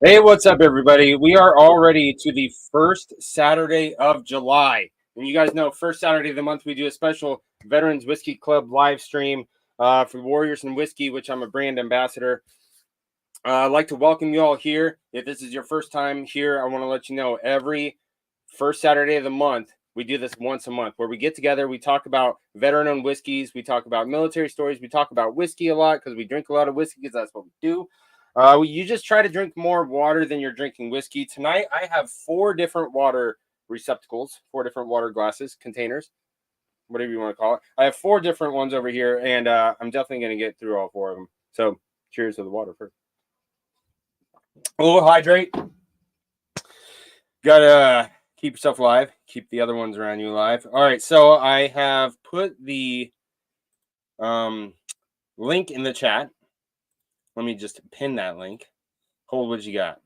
Hey, what's up, everybody? We are already to the first Saturday of July. And you guys know, first Saturday of the month, we do a special Veterans Whiskey Club live stream for Warriors and Whiskey, which I'm a brand ambassador. I'd like to welcome you all here. If this is your first time here, I want to let you know every first Saturday of the month, we do this once a month where we get together, we talk about veteran-owned whiskeys, we talk about military stories, we talk about whiskey a lot because we drink a lot of whiskey because that's what we do. You just try to drink more water than you're drinking whiskey. Tonight, I have 4 different water receptacles, 4 different water glasses, containers, whatever you want to call it. I have 4 different ones over here, and I'm definitely going to get through all 4 of them. So cheers to the water first. Oh, hydrate. Gotta keep yourself alive. Keep the other ones around you alive. All right, so I have put the link in the chat. Let me just pin that link. Hold what you got.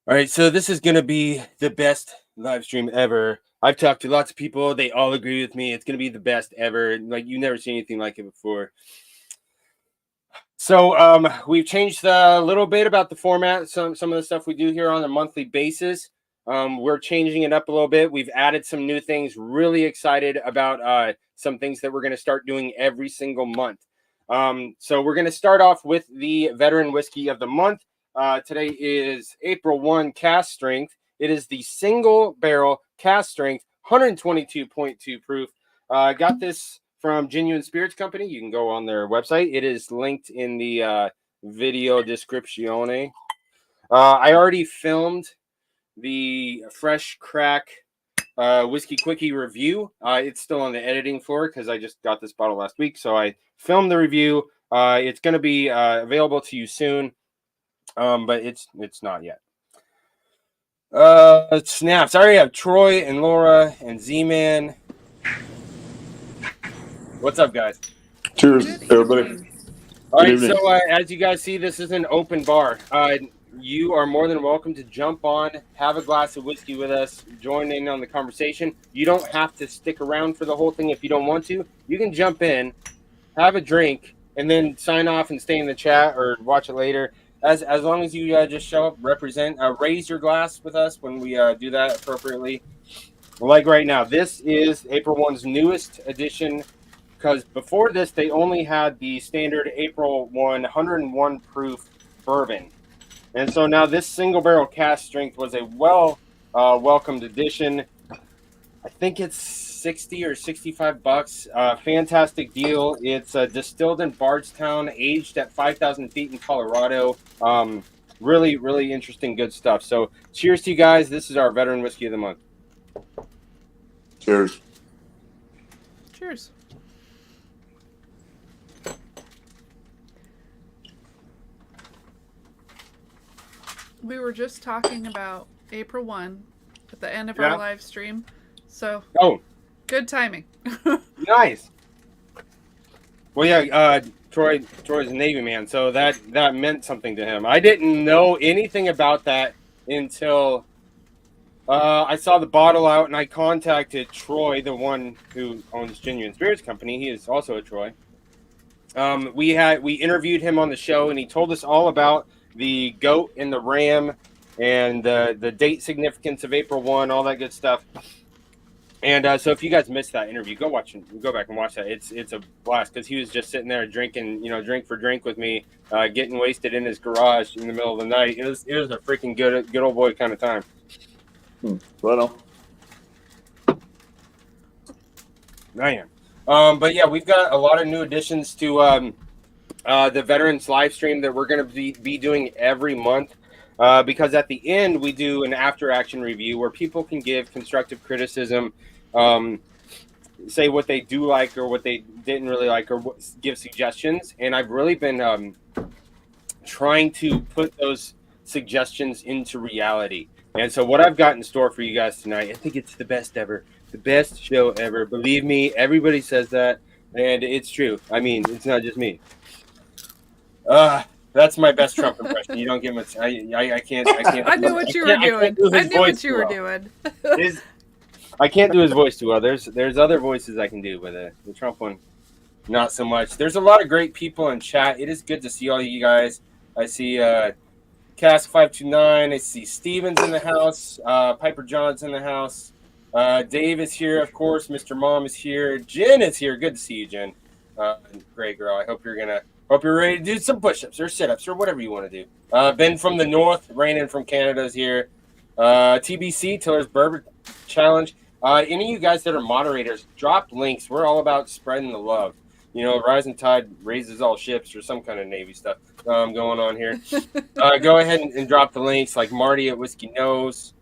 All right, so this is going to be the best live stream ever. I've talked to lots of people. They all agree with me. It's going to be the best ever. Like, you've never seen anything like it before. So we've changed a little bit about the format. Some of the stuff we do here on a monthly basis. We're changing it up a little bit. We've added some new things. Really excited about some things that we're going to start doing every single month. So we're going to start off with the veteran whiskey of the month. Today is April 1 Cask Strength. It is the single barrel Cask Strength, 122.2 proof. Got this from Genuine Spirits Company. You can go on their website. It is linked in the video description. I already filmed the Fresh Crack Whiskey Quickie review. It's still on the editing floor because I just got this bottle last week. So I filmed the review. It's going to be available to you soon, but it's not yet. Snaps. I already have Troy and Laura and Z-Man. What's up, guys? Cheers, everybody. All right, so as you guys see, this is an open bar. You are more than welcome to jump on, have a glass of whiskey with us, join in on the conversation. You don't have to stick around for the whole thing if you don't want to. You can jump in, have a drink, and then sign off and stay in the chat or watch it later. As long as you just show up, represent, raise your glass with us when we do that appropriately. Like right now, this is April 1's newest edition, because before this, they only had the standard April 1 101 proof bourbon. And so now this single barrel Cask Strength was a welcomed addition. I think it's 60 or 65 bucks. Fantastic deal. It's distilled in Bardstown, aged at 5,000 feet in Colorado. Really, really interesting, good stuff. So cheers to you guys. This is our veteran whiskey of the month. Cheers. Cheers. We were just talking about April 1 at the end of our live stream. So, good timing. Nice. Well, yeah, Troy's a Navy man, so that meant something to him. I didn't know anything about that until I saw the bottle out, and I contacted Troy, the one who owns Genuine Spirits Company. He is also a Troy. We interviewed him on the show, and he told us all about the goat and the ram and the date significance of April 1, all that good stuff. And so if you guys missed that interview, go back and watch that. It's a blast because he was just sitting there drinking, drink for drink with me, getting wasted in his garage in the middle of the night. It was a freaking good old boy kind of time. Right on. I am. But yeah, we've got a lot of new additions to the Veterans live stream that we're going to be doing every month, because at the end we do an after action review where people can give constructive criticism, say what they do like or what they didn't really like, or give suggestions. And I've really been trying to put those suggestions into reality. And so what I've got in store for you guys tonight, I think it's the best ever, the best show ever. Believe me, everybody says that, and it's true. I mean, it's not just me. That's my best Trump impression. You don't get much. I can't. I knew what you were doing. I knew what you were doing. I can't do his voice too well. There's other voices I can do, but the Trump one, not so much. There's a lot of great people in chat. It is good to see all you guys. I see Cask 529. I see Steven's in the house. Piper John's in the house. Dave is here, of course. Mr. Mom is here. Jen is here. Good to see you, Jen. Great girl. I hope you're ready to do some push-ups or sit-ups or whatever you want to do. Ben from the north, Rainin from Canada is here. TBC, Tiller's Bourbon Challenge. Any of you guys that are moderators, drop links. We're all about spreading the love. You know, rising tide raises all ships, or some kind of Navy stuff going on here. Go ahead and drop the links, like Marty at Whiskey Knows.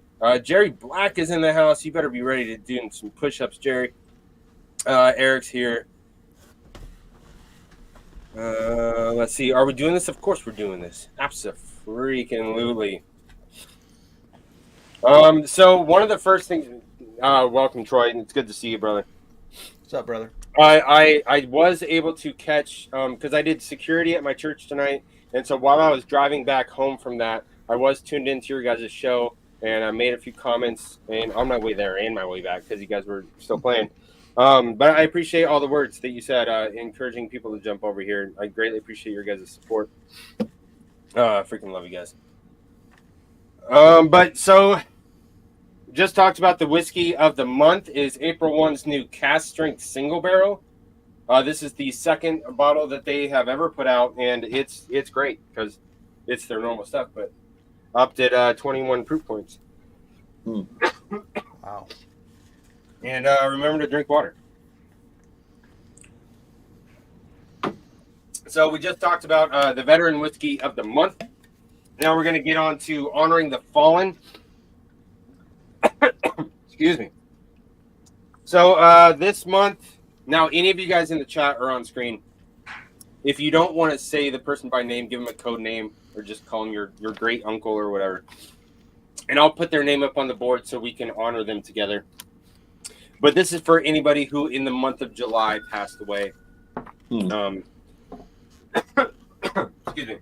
Jerry Black is in the house. You better be ready to do some push-ups, Jerry. Eric's here. Let's see. Are we doing this? Of course we're doing this. Absolutely. So one of the first things. Welcome, Troy. It's good to see you, brother. What's up, brother? I was able to catch because I did security at my church tonight, and so while I was driving back home from that, I was tuned into your guys' show, and I made a few comments and on my way there and my way back because you guys were still playing. But I appreciate all the words that you said, encouraging people to jump over here. I greatly appreciate your guys' support. Freaking love you guys. But so just talked about the whiskey of the month is April 1's new Cask Strength Single Barrel. This is the second bottle that they have ever put out, and it's great because it's their normal stuff, but upped at 21 proof points. Wow. And remember to drink water. So we just talked about the veteran whiskey of the month. Now we're going to get on to honoring the fallen. Excuse me. So this month, now any of you guys in the chat or on screen, if you don't want to say the person by name, give them a code name or just call them your great uncle or whatever. And I'll put their name up on the board so we can honor them together. But this is for anybody who in the month of July passed away. Excuse me.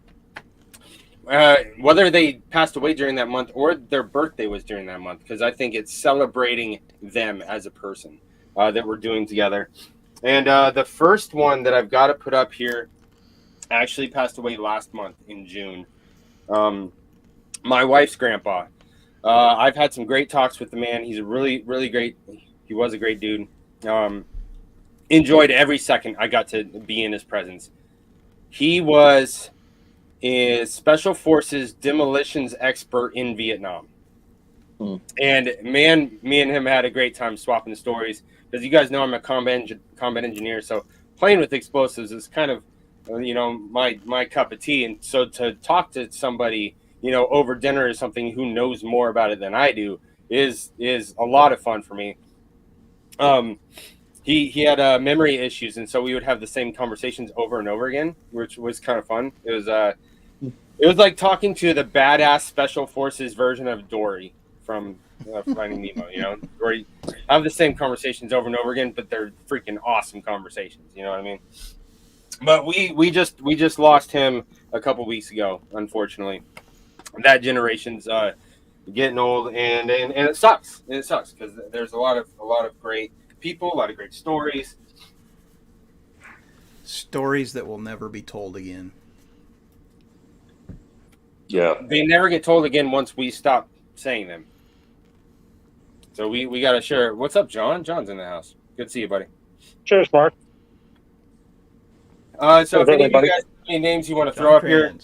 Whether they passed away during that month or their birthday was during that month, because I think it's celebrating them as a person that we're doing together. And the first one that I've got to put up here actually passed away last month in June. My wife's grandpa. I've had some great talks with the man. He's a really, really great. He was a great dude. Enjoyed every second I got to be in his presence. He was a Special Forces demolitions expert in Vietnam. And man, me and him had a great time swapping stories because you guys know I'm a combat engineer, so playing with explosives is kind of my cup of tea. And so to talk to somebody over dinner or something who knows more about it than I do is a lot of fun for me. He had memory issues, and so we would have the same conversations over and over again, which was kind of fun. It was like talking to the badass Special Forces version of Dory from Finding Nemo, where you have the same conversations over and over again, but they're freaking awesome conversations. You know what I mean? But we just lost him a couple weeks ago, unfortunately. That generation's getting old, and it sucks. And it sucks because there's a lot of great people, a lot of great stories. Stories that will never be told again. Yeah. They never get told again once we stop saying them. So we got to share. What's up, John? John's in the house. Good to see you, buddy. Cheers, Mark. So if any of you guys have any names you want to throw up here.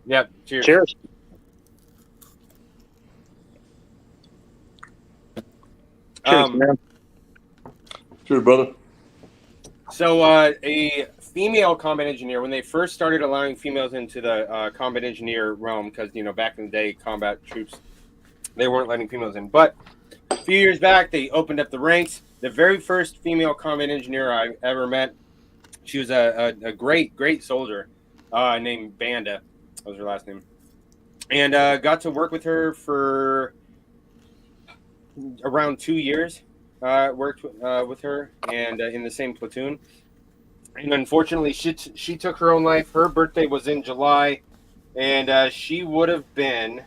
Yeah, cheers. Cheers. Cheers, man. Cheers, brother. So a female combat engineer, when they first started allowing females into the combat engineer realm, because back in the day, combat troops, they weren't letting females in. But a few years back, they opened up the ranks. The very first female combat engineer I ever met, she was a great soldier named Banda. That was her last name. And got to work with her for around 2 years. Worked with her and in the same platoon. And unfortunately, she took her own life. Her birthday was in July, and she would have been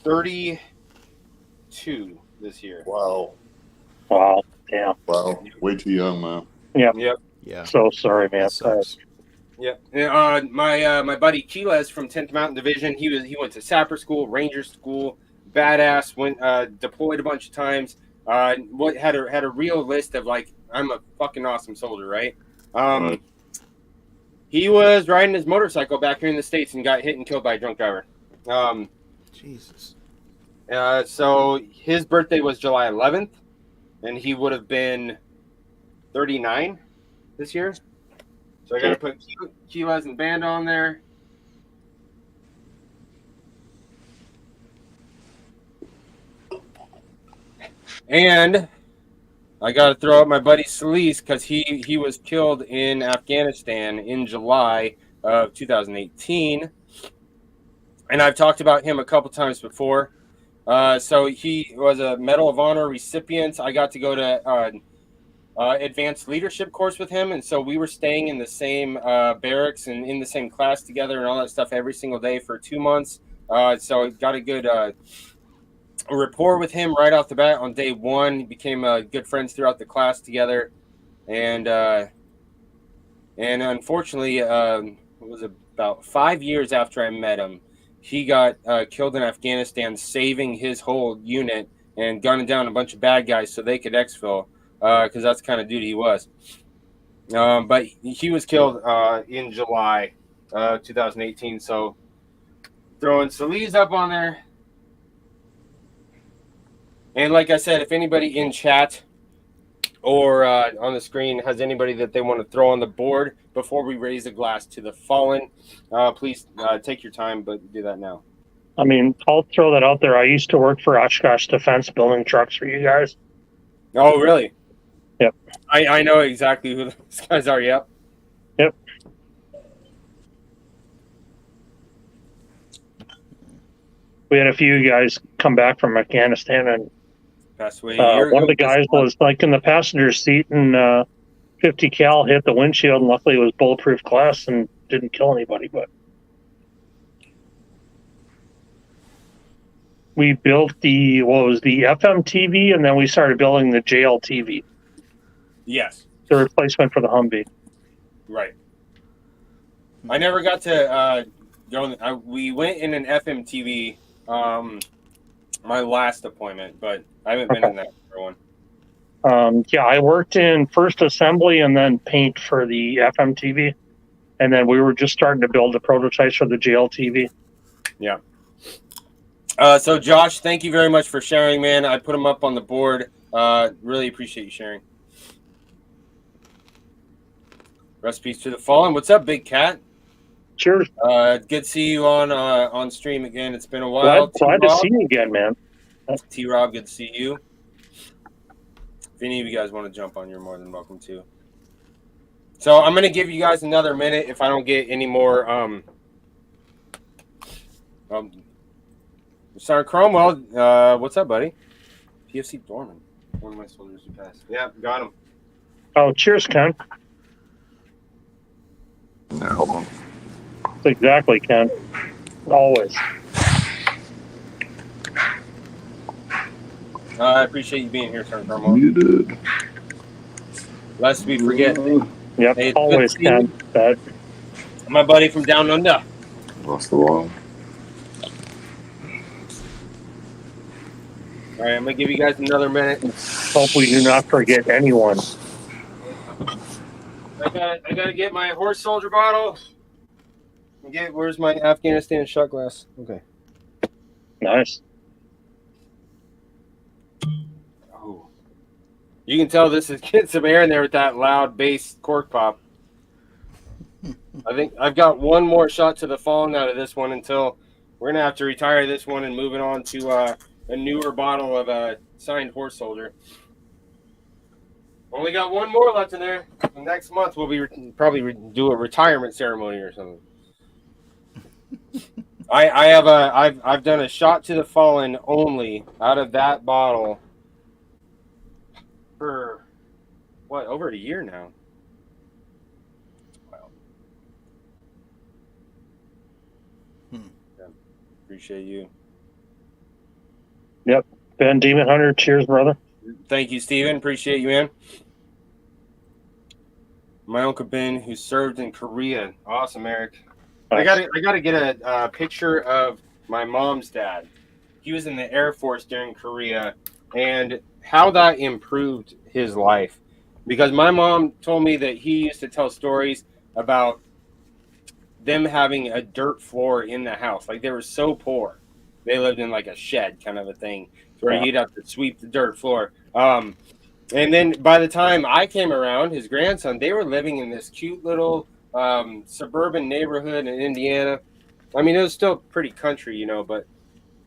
32 this year. Wow. Yeah. Wow. Way too young, man. Yeah. Yep. Yeah. So sorry, man. That sucks. Yeah. My buddy Quiles from 10th Mountain Division. He went to sapper school, ranger school, badass. Went deployed a bunch of times. What had a real list of like, I'm a fucking awesome soldier, right? Right. He was riding his motorcycle back here in the States and got hit and killed by a drunk driver. Jesus. So his birthday was July 11th, and he would have been 39 this year. So I got to put Quiles and band on there. And I got to throw out my buddy Solis because he was killed in Afghanistan in July of 2018. And I've talked about him a couple times before. So he was a Medal of Honor recipient. I got to go to advanced leadership course with him, and so we were staying in the same barracks and in the same class together and all that stuff every single day for 2 months. So got a good rapport with him right off the bat on day one. Became good friends throughout the class together, and unfortunately, it was about 5 years after I met him, he got killed in Afghanistan, saving his whole unit and gunning down a bunch of bad guys so they could exfil. Because that's the kind of dude he was. But he was killed in July 2018. So throwing Solis up on there. And like I said, if anybody in chat or on the screen has anybody that they want to throw on the board before we raise a glass to the fallen, please take your time, but do that now. I mean, I'll throw that out there. I used to work for Oshkosh Defense building trucks for you guys. Oh, really? Yep. I know exactly who those guys are. Yep. Yep. We had a few guys come back from Afghanistan, and Passed away one of the guys was like in the passenger seat, and 50 cal hit the windshield, and luckily it was bulletproof glass and didn't kill anybody. But we built the FM TV, and then we started building the JLTV. Yes. The replacement for the Humvee. Right. I never got to go. We went in an FMTV my last appointment, but I haven't been in that for one. Yeah, I worked in first assembly and then paint for the FMTV, and then we were just starting to build the prototypes for the JLTV. Yeah. So Josh, thank you very much for sharing, man. I put them up on the board. Really appreciate you sharing. Recipes to the fallen. What's up, Big Cat? Cheers. Good to see you on stream again. It's been a while. Glad to see you again, man. T-Rob, good to see you. If any of you guys want to jump on, you're more than welcome to. So I'm going to give you guys another minute if I don't get any more. Sergeant Cromwell, what's up, buddy? PFC Dorman. One of my soldiers who passed. Yeah, got him. Oh, cheers, Ken. Yeah, hold on. Exactly, Ken. Always. I appreciate you being here, Sergeant Cromwell. You did. Lest we forget. Yep, Hey, always, Ken. That. My buddy from down under. Lost the wall. All right, I'm going to give you guys another minute. Hope we do not forget anyone. I gotta get my horse soldier bottle. Where's my Afghanistan shot glass? Okay. Nice. Oh, you can tell this is getting some air in there with that loud bass cork pop. I think I've got one more shot to the fallen out of this one until we're gonna have to retire this one and move it on to a newer bottle of a signed horse soldier. Only got one more left in there. Next month we'll be probably do a retirement ceremony or something. I've done a shot to the fallen only out of that bottle for what, over a year now. Wow. Yeah, appreciate you. Yep. Ben Demon Hunter, cheers, brother. Thank you, Steven. Appreciate you, man. my Uncle Ben, who served in Korea. Awesome, Eric. Nice. I gotta get a picture of my mom's dad. He was in the Air Force during Korea, and how that improved his life. Because my mom told me that he used to tell stories about them having a dirt floor in the house. Like, they were so poor. They lived in like a shed kind of a thing where you'd have to sweep the dirt floor. And then by the time I came around, his grandson, they were living in this cute little suburban neighborhood in Indiana. I mean, it was still pretty country, you know, but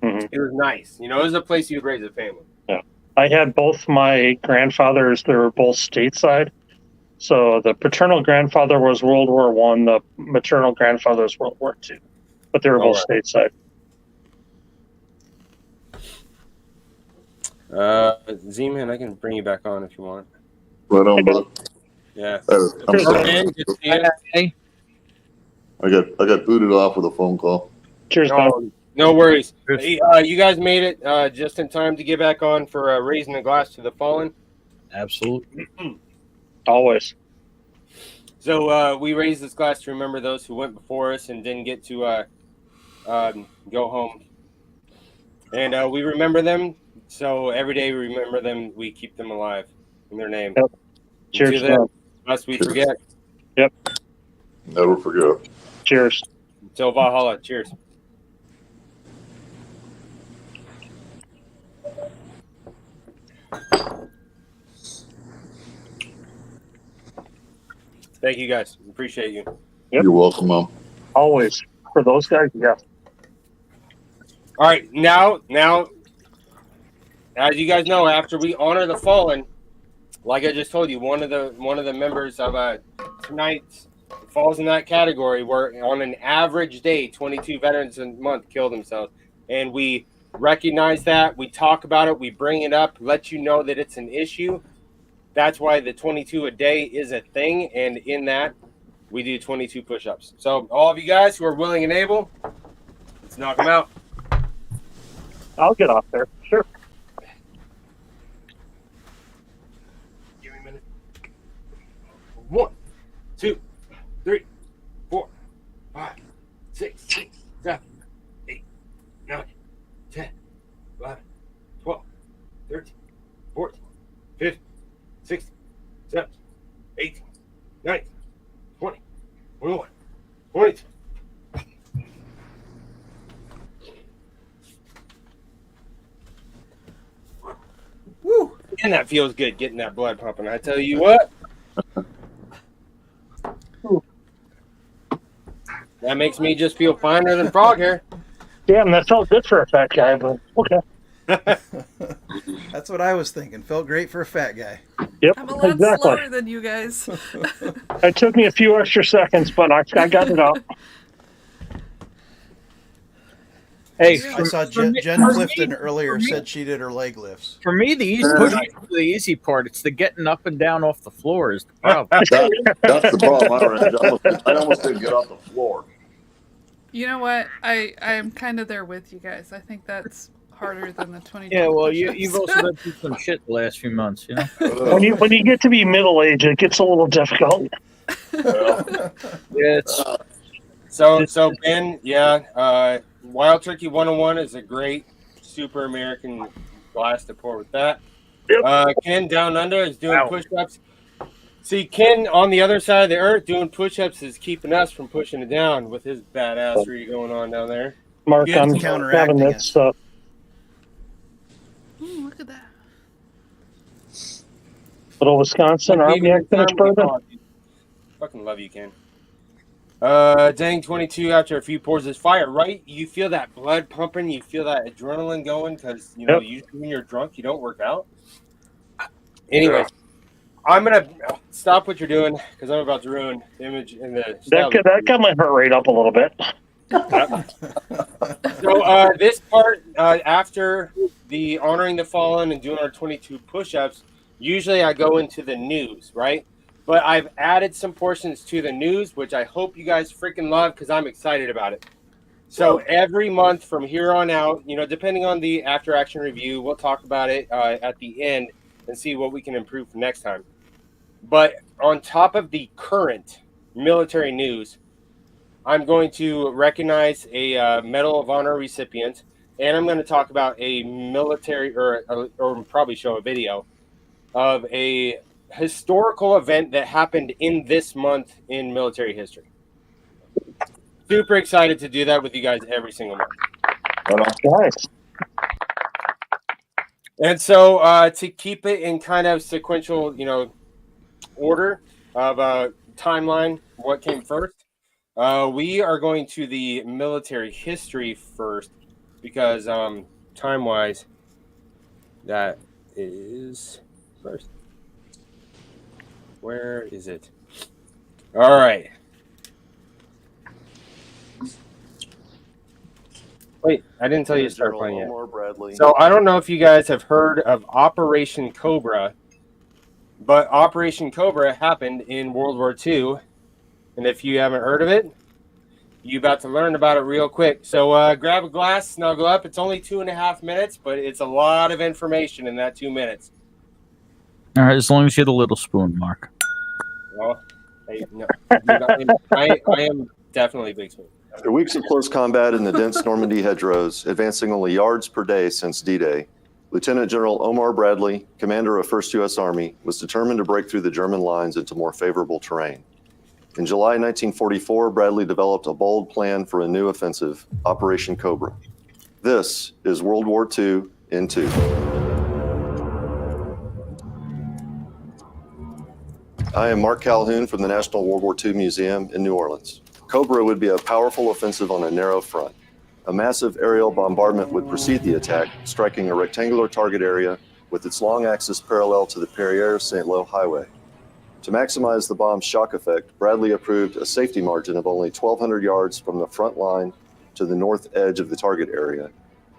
it was nice. You know, it was a place you'd raise a family. Yeah. I had both my grandfathers. They were both stateside. So the paternal grandfather was World War I. The maternal grandfather was World War II. But they were both stateside. Z-Man, I can bring you back on if you want. Right on, brother. Yeah. I'm sorry. I got booted off with a phone call. Cheers, man. No worries. Hey, you guys made it just in time to get back on for raising a glass to the fallen. Absolutely. Always. So we raised this glass to remember those who went before us and didn't get to go home. And we remember them. So every day we remember them, we keep them alive in their name. Yep. Cheers, man. Lest we forget. Yep. Never forget. Cheers. Until Valhalla. Cheers. Thank you, guys. Appreciate you. Yep. You're welcome, Mom. Always. For those guys, yeah. All right, now, as you guys know, after we honor the fallen, like I just told you, one of the members of tonight falls in that category where on an average day, 22 veterans a month kill themselves. And we recognize that, we talk about it, we bring it up, let you know that it's an issue. That's why the 22 a day is a thing, and in that, we do 22 push-ups. So all of you guys who are willing and able, let's knock them out. I'll get off there. Sure. Give me a minute. 1, 2, 3, 4, 5, 6, 7, 8, 9, 10, 11, 12, 13, 14, 15, 16, 17, 18, 19, 20, 21, 22. Woo! And that feels good getting that blood pumping. I tell you what. That makes me just feel finer than frog hair. Damn, that felt good for a fat guy, but okay. That's what I was thinking. Felt great for a fat guy. Yep, I'm a lot exactly. slower than you guys. It took me a few extra seconds, but I got it out. Hey, I saw Jen Clifton earlier said she did her leg lifts. For me, the easy part. It's the getting up and down off the floor is the problem. That's the problem. I almost didn't get off the floor. You know what? I am kind of there with you guys. I think that's harder than the 22. Yeah, well, push-ups. you've also been through some shit the last few months, you know. When you get to be middle age, it gets a little difficult. Yeah, it's So Ben, Wild Turkey 101 is a great super American glass to pour with that. Yep. Ken down under is doing push-ups. See, Ken on the other side of the earth doing push-ups is keeping us from pushing it down with his badassery going on down there. Mark Yeah, on counteracting having that it. stuff. Look at that. Little Wisconsin Army finished bourbon. Fucking love you, Ken. Dang 22 after a few pours is fire, right? You feel that blood pumping, you feel that adrenaline going because usually when you're drunk you don't work out. Anyways, I'm gonna stop what you're doing because I'm about to ruin the image in the That got my heart rate up a little bit. So this part after the honoring the fallen and doing our 22 push-ups, usually I go into the news, right? But I've added some portions to the news, which I hope you guys freaking love because I'm excited about it. So every month from here on out, depending on the after action review, we'll talk about it at the end and see what we can improve for next time. But on top of the current military news, I'm going to recognize a Medal of Honor recipient, and I'm going to talk about a military, or probably show a video of a historical event that happened in this month in military history. Super excited to do that with you guys every single month. Nice. And so to keep it in kind of sequential, order of timeline, what came first, we are going to the military history first because time-wise, that is first. Where is it? All right. Wait, I didn't tell you to start playing yet. So I don't know if you guys have heard of Operation Cobra, but Operation Cobra happened in World War II. And if you haven't heard of it, you're about to learn about it real quick. So grab a glass, snuggle up. It's only 2.5 minutes, but it's a lot of information in that 2 minutes. All right, as long as you get a little spoon, Mark. Well, I am definitely big spoon. After weeks of close combat in the dense Normandy hedgerows, advancing only yards per day since D-Day, Lieutenant General Omar Bradley, commander of 1st U.S. Army, was determined to break through the German lines into more favorable terrain. In July 1944, Bradley developed a bold plan for a new offensive, Operation Cobra. This is World War II in 2. I am Mark Calhoun from the National World War II Museum in New Orleans. Cobra would be a powerful offensive on a narrow front. A massive aerial bombardment would precede the attack, striking a rectangular target area with its long axis parallel to the Perrières-Saint-Lô highway. To maximize the bomb's shock effect, Bradley approved a safety margin of only 1,200 yards from the front line to the north edge of the target area,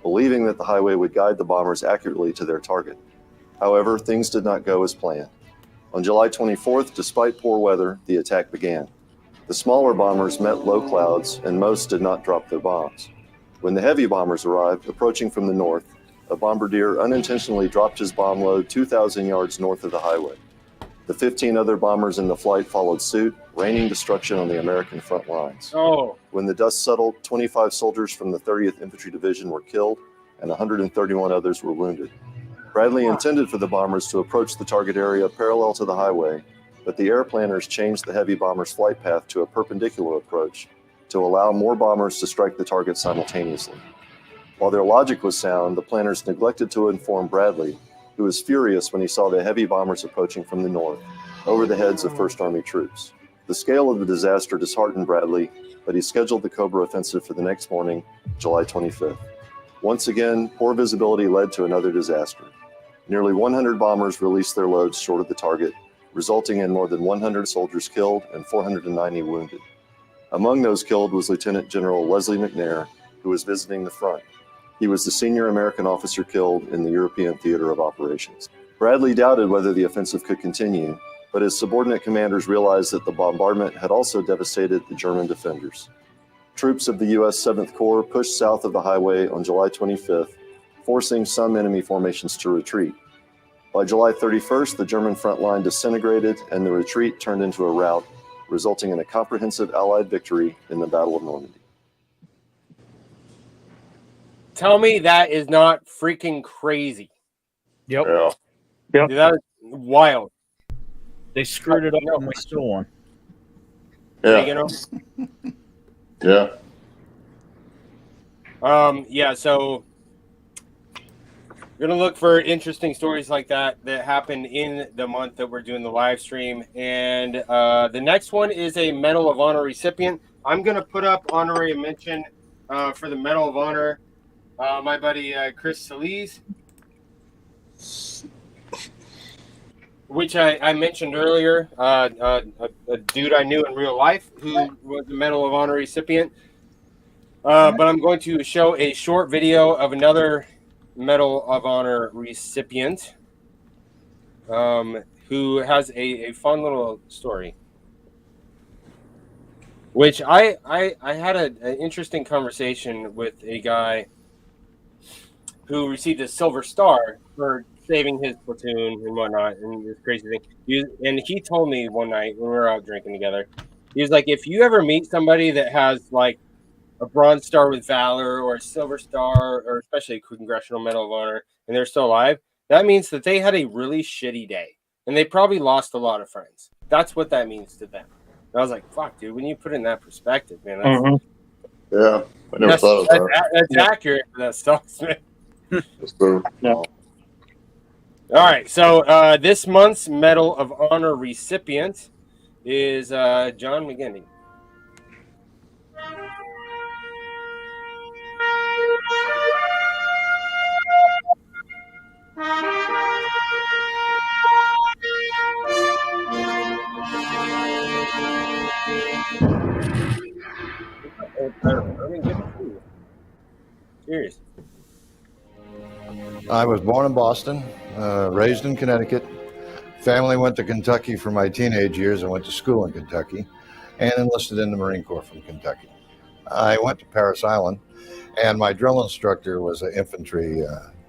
believing that the highway would guide the bombers accurately to their target. However, things did not go as planned. On July 24th, despite poor weather, the attack began. The smaller bombers met low clouds, and most did not drop their bombs. When the heavy bombers arrived, approaching from the north, a bombardier unintentionally dropped his bomb load 2,000 yards north of the highway. The 15 other bombers in the flight followed suit, raining destruction on the American front lines. When the dust settled, 25 soldiers from the 30th Infantry Division were killed, and 131 others were wounded. Bradley intended for the bombers to approach the target area parallel to the highway, but the air planners changed the heavy bombers' flight path to a perpendicular approach to allow more bombers to strike the target simultaneously. While their logic was sound, the planners neglected to inform Bradley, who was furious when he saw the heavy bombers approaching from the north, over the heads of 1st Army troops. The scale of the disaster disheartened Bradley, but he scheduled the Cobra offensive for the next morning, July 25th. Once again, poor visibility led to another disaster. Nearly 100 bombers released their loads short of the target, resulting in more than 100 soldiers killed and 490 wounded. Among those killed was Lieutenant General Leslie McNair, who was visiting the front. He was the senior American officer killed in the European theater of operations. Bradley doubted whether the offensive could continue, but his subordinate commanders realized that the bombardment had also devastated the German defenders. Troops of the U.S. 7th Corps pushed south of the highway on July 25th, forcing some enemy formations to retreat. By July 31st, the German front line disintegrated and the retreat turned into a rout, resulting in a comprehensive Allied victory in the Battle of Normandy. Tell me that is not freaking crazy. Yep. Yeah. Yep. Dude, that is wild. They screwed it up and we still won. Yeah. Yeah. Yeah, so we're going to look for interesting stories like that happened in the month that we're doing the live stream. And the next one is a Medal of Honor recipient. I'm going to put up honorary mention for the Medal of Honor. My buddy Chris Solis, which I mentioned earlier, a dude I knew in real life who was the Medal of Honor recipient. But I'm going to show a short video of another Medal of Honor recipient who has a fun little story. Which I had an interesting conversation with a guy who received a Silver Star for saving his platoon and whatnot, and this crazy thing. And he told me one night when we were out drinking together, he was like, if you ever meet somebody that has like a Bronze Star with Valor or a Silver Star, or especially a Congressional Medal of Honor, and they're still alive, that means that they had a really shitty day, and they probably lost a lot of friends. That's what that means to them. And I was like, fuck, dude, when you put it in that perspective, man, that's, Yeah, I never thought of that. That's accurate for that stuff, man. That's true. No. All right, so this month's Medal of Honor recipient is John McGinty. Cheers. I was born in Boston, raised in Connecticut. Family went to Kentucky for my teenage years. I went to school in Kentucky and enlisted in the Marine Corps from Kentucky. I went to Parris Island, and my drill instructor was an infantry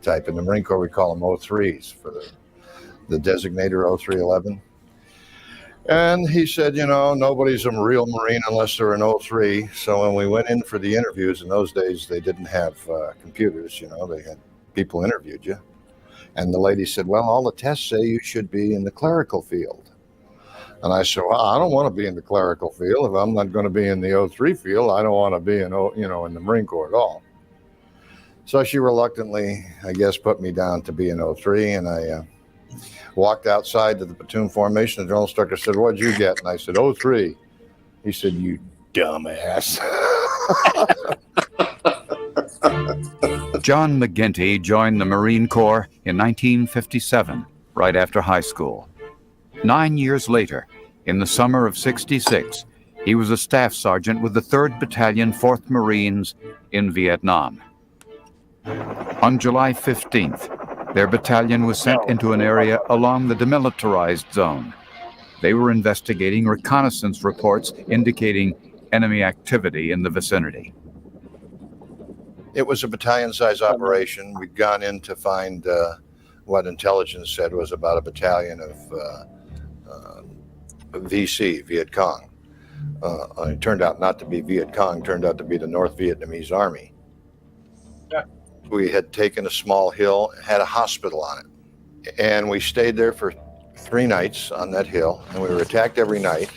type. In the Marine Corps, we call them O3s for the designator 0311. And he said, you know, nobody's a real Marine unless they're an 03. So when we went in for the interviews, in those days, they didn't have computers, you know, they had people interviewed you. And the lady said, well, all the tests say you should be in the clerical field. And I said, well, I don't want to be in the clerical field. If I'm not going to be in the 03 field, I don't want to be in, in the Marine Corps at all. So she reluctantly, I guess, put me down to be an 03. And I walked outside to the platoon formation. The drill instructor said, what'd you get? And I said, 03. He said, you dumbass. John McGinty joined the Marine Corps in 1957, right after high school. 9 years later, in the summer of '66, he was a staff sergeant with the 3rd Battalion, 4th Marines in Vietnam. On July 15th, their battalion was sent into an area along the demilitarized zone. They were investigating reconnaissance reports indicating enemy activity in the vicinity. It was a battalion-size operation. We'd gone in to find what intelligence said was about a battalion of VC, Viet Cong. It turned out not to be Viet Cong, turned out to be the North Vietnamese Army. Yeah. We had taken a small hill, had a hospital on it. And we stayed there for 3 nights on that hill, and we were attacked every night,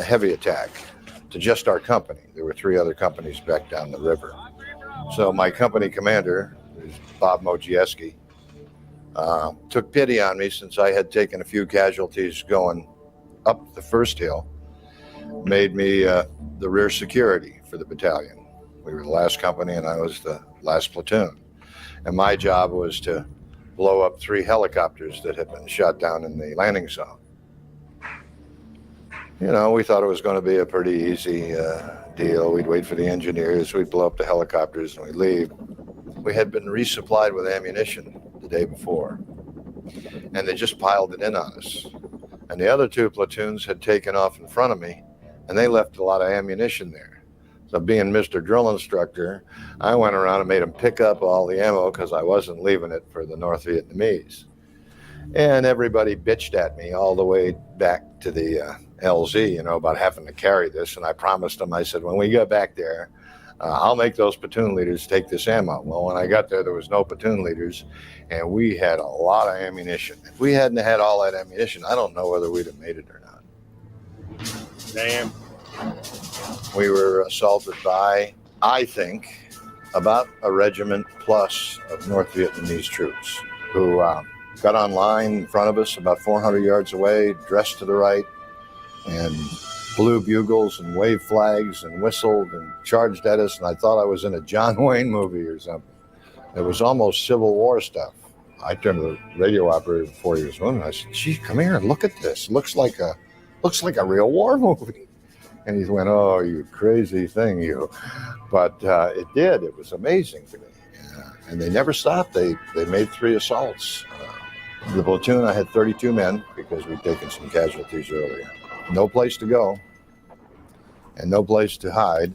heavy attack, to just our company. There were 3 other companies back down the river. So my company commander, Bob Mojieski, took pity on me since I had taken a few casualties going up the first hill, made me the rear security for the battalion. We were the last company and I was the last platoon. And my job was to blow up 3 helicopters that had been shot down in the landing zone. You know, we thought it was going to be a pretty easy deal. We'd wait for the engineers, we'd blow up the helicopters, and we'd leave. We had been resupplied with ammunition the day before, and they just piled it in on us. And the other 2 platoons had taken off in front of me, and they left a lot of ammunition there. So being Mr. Drill Instructor, I went around and made them pick up all the ammo because I wasn't leaving it for the North Vietnamese. And everybody bitched at me all the way back to the LZ, you know, about having to carry this. And I promised them, I said, when we get back there, I'll make those platoon leaders take this ammo. Well, when I got there was no platoon leaders, and we had a lot of ammunition. If we hadn't had all that ammunition, I don't know whether we'd have made it or not. Damn. We were assaulted by, I think, about a regiment plus of North Vietnamese troops who got on line in front of us about 400 yards away, dressed to the right, and blew bugles and waved flags and whistled and charged at us. And I thought I was in a John Wayne movie or something. It was almost Civil War stuff. I turned to the radio operator before he was on, and I said, gee, come here and look at this. Looks like a real war movie. And he went, oh, you crazy thing, you. But it did. It was amazing to me. And they never stopped. They made 3 assaults. The platoon, I had 32 men because we'd taken some casualties earlier. No place to go and no place to hide.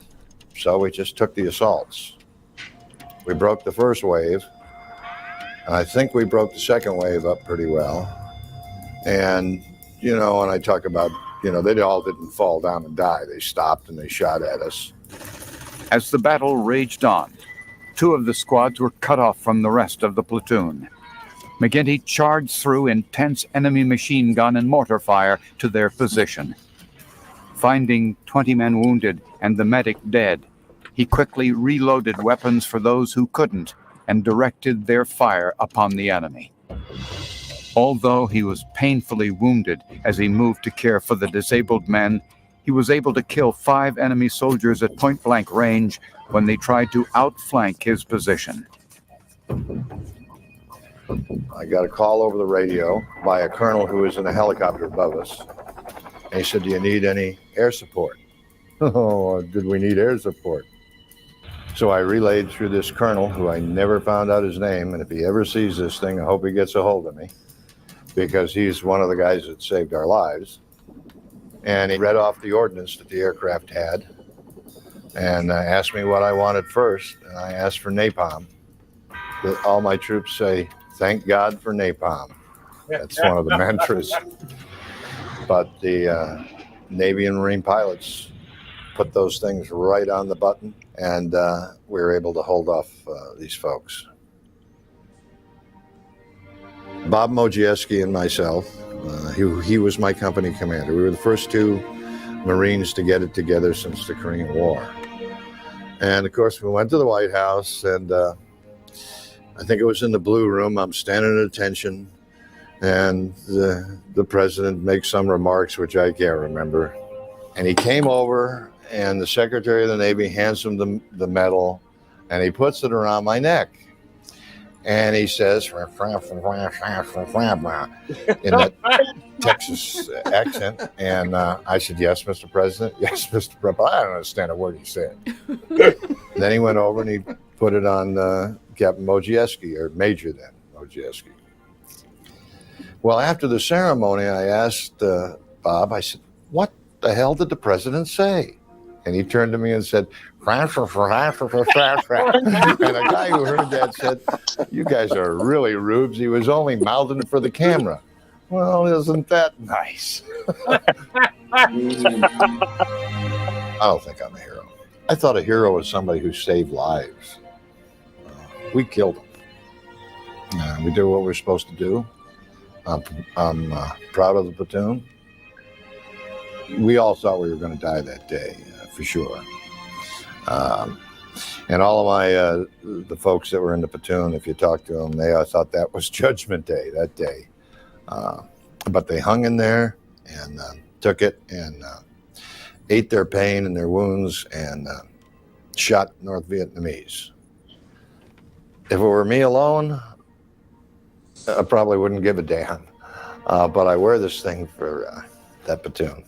So we just took the assaults. We broke the first wave. I think we broke the second wave up pretty well. And, you know, when I talk about, you know, they all didn't fall down and die. They stopped and they shot at us. As the battle raged on, 2 of the squads were cut off from the rest of the platoon. McGinty charged through intense enemy machine gun and mortar fire to their position. Finding 20 men wounded and the medic dead, he quickly reloaded weapons for those who couldn't and directed their fire upon the enemy. Although he was painfully wounded as he moved to care for the disabled men, he was able to kill 5 enemy soldiers at point-blank range when they tried to outflank his position. I got a call over the radio by a colonel who was in a helicopter above us. And he said, "Do you need any air support?" Oh, did we need air support? So I relayed through this colonel, who I never found out his name, and if he ever sees this thing, I hope he gets a hold of me, because he's one of the guys that saved our lives. And he read off the ordnance that the aircraft had and asked me what I wanted first. And I asked for napalm. That all my troops say, "Thank God for napalm." That's one of the mantras. But the Navy and Marine pilots put those things right on the button, and we were able to hold off these folks. Bob Mojieski and myself, he was my company commander. We were the first 2 Marines to get it together since the Korean War. And of course, we went to the White House, and I think it was in the Blue Room. I'm standing at attention, and the president makes some remarks, which I can't remember. And he came over, and the Secretary of the Navy hands him the medal, and he puts it around my neck. And he says, in that Texas accent. And I said, "Yes, Mr. President. Yes, Mr. President." I don't understand a word he said. Then he went over and he put it on Captain Mojieski, or Major then, Mojieski. Well, after the ceremony, I asked Bob, I said, "What the hell did the president say?" And he turned to me and said, and a guy who heard that said, "You guys are really rubes. He was only mouthing it for the camera." Well, isn't that nice? I don't think I'm a hero. I thought a hero was somebody who saved lives. We killed them. We did what we're supposed to do. I'm proud of the platoon. We all thought we were going to die that day, for sure. And all of the folks that were in the platoon, if you talk to them, they thought that was Judgment Day that day. But they hung in there and took it and ate their pain and their wounds and shot North Vietnamese. If it were me alone, I probably wouldn't give a damn. But I wear this thing for that platoon.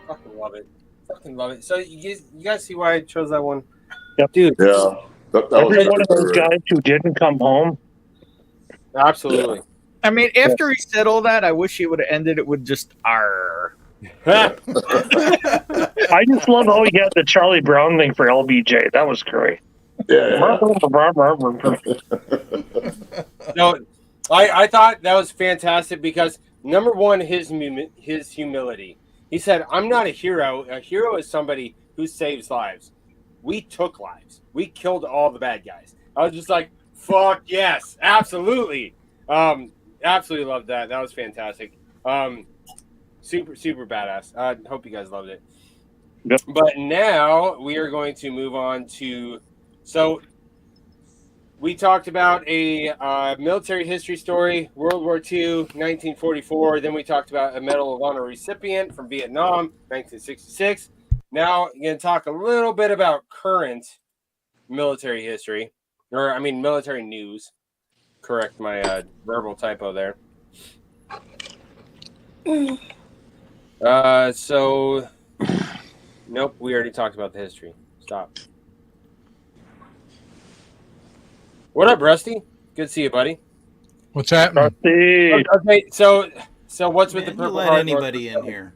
Fucking love it. Fucking love it. So you guys see why I chose that one? Yep. Dude. Yeah. Every one of those guys who didn't come home. Absolutely. Yeah. I mean, after he said all that, I wish he would have ended it with just "arr." I just love how he got the Charlie Brown thing for LBJ. That was great. Yeah. No, I thought that was fantastic because number one, his humility. He said, "I'm not a hero. A hero is somebody who saves lives. We took lives. We killed all the bad guys." I was just like, "Fuck yes, absolutely." Absolutely loved that. That was fantastic. Super badass. I hope you guys loved it. Yep. But now we are going to move on to. So we talked about a military history story, World War II, 1944. Then we talked about a Medal of Honor recipient from Vietnam, 1966. Now I'm going to talk a little bit about current military history, military news. Correct my verbal typo there. So, nope, we already talked about the history. Stop. What up, Rusty? Good to see you, buddy. What's happening? Rusty. Okay, so what's with the Man, you Purple let Heart? anybody in here.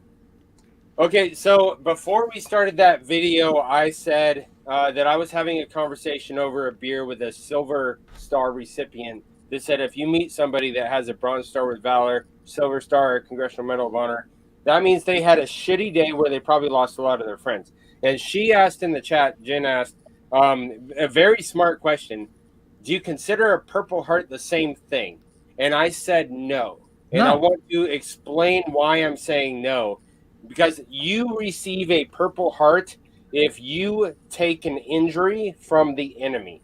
Okay, so before we started that video, I said that I was having a conversation over a beer with a Silver Star recipient that said if you meet somebody that has a Bronze Star with Valor, Silver Star, or Congressional Medal of Honor, that means they had a shitty day where they probably lost a lot of their friends. And she asked in the chat, Jen asked, a very smart question. Do you consider a Purple Heart the same thing? And I said no. And I want to explain why I'm saying no. Because you receive a Purple Heart if you take an injury from the enemy.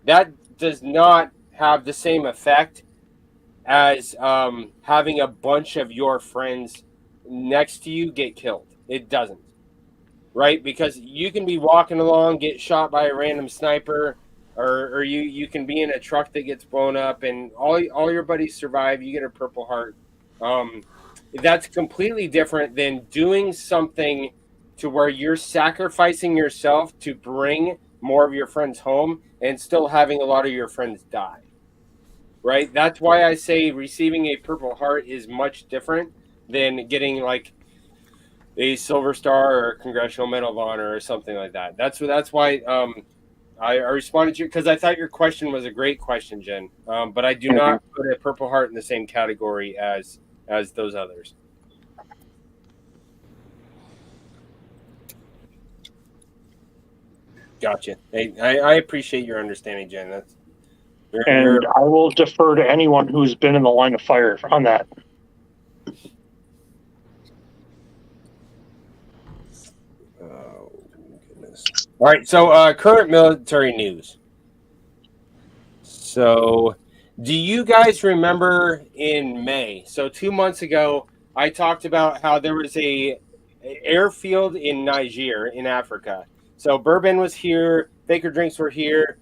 That does not have the same effect as having a bunch of your friends next to you get killed. It doesn't. Right? Because you can be walking along, get shot by a random sniper, or you can be in a truck that gets blown up and all your buddies survive, you get a Purple Heart. That's completely different than doing something to where you're sacrificing yourself to bring more of your friends home and still having a lot of your friends die. Right? That's why I say receiving a Purple Heart is much different than getting like a Silver Star or a Congressional Medal of Honor or something like that. That's why I responded to you because I thought your question was a great question, Jen. But I do not put a Purple Heart in the same category as those others. Gotcha. I appreciate your understanding, Jen. I will defer to anyone who's been in the line of fire on that. Oh, goodness. All right, so current military news. So, do you guys remember in May? So 2 months ago, I talked about how there was a airfield in Niger in Africa. So Bourbon was here, Baker Drinks were here,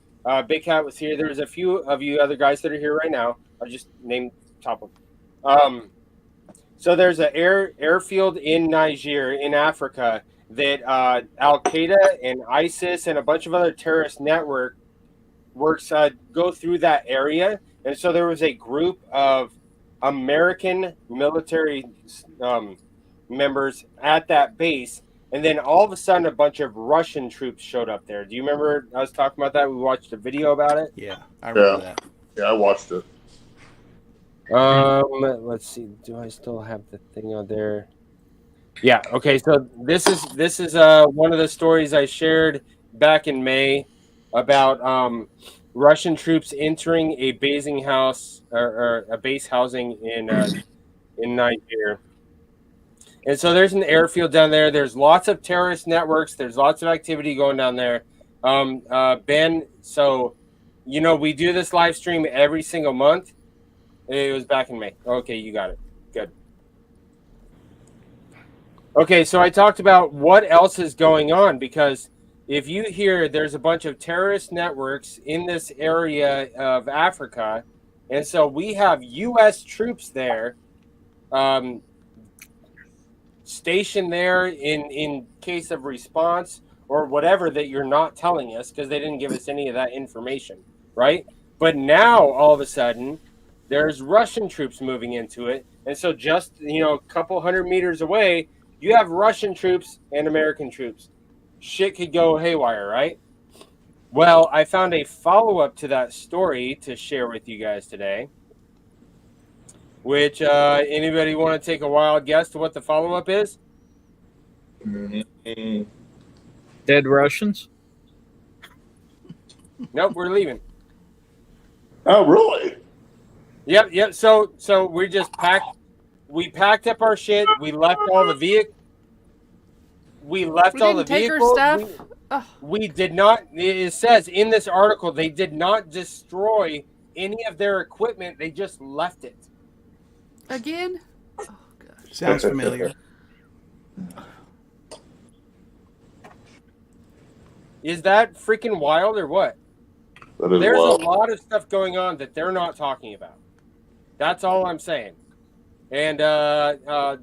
Big Cat was here. There's a few of you other guys that are here right now. I'll just name top of them. So there's an airfield in Niger in Africa that Al Qaeda and ISIS and a bunch of other terrorist networks go through that area. And so there was a group of American military members at that base. And then all of a sudden, a bunch of Russian troops showed up there. Do you remember I was talking about that? We watched a video about it. Yeah, I remember that. Yeah, I watched it. Let's see. Do I still have the thing on there? Yeah. Okay. So this is one of the stories I shared back in May about Russian troops entering a basing house or a base housing in Niger. And so there's an airfield down there. There's lots of terrorist networks. There's lots of activity going down there. Ben, so, we do this live stream every single month. It was back in May. Okay, you got it. Good. Okay, so I talked about what else is going on because if you hear there's a bunch of terrorist networks in this area of Africa, and so we have U.S. troops there stationed there in case of response or whatever that you're not telling us because they didn't give us any of that information, right? But now, all of a sudden, there's Russian troops moving into it. And so just, a couple 100 meters away, you have Russian troops and American troops. Shit could go haywire, right? Well, I found a follow-up to that story to share with you guys today. Which, anybody want to take a wild guess to what the follow-up is? Mm-hmm. Dead Russians? Nope, we're leaving. Oh, really? Yep. So we just packed up our shit. We left all the vehicles. We left all the vehicles. We did not. It says in this article they did not destroy any of their equipment. They just left it. Again? Oh, God. Sounds familiar. Is that freaking wild or what? There's wild. A lot of stuff going on that they're not talking about. That's all I'm saying. And so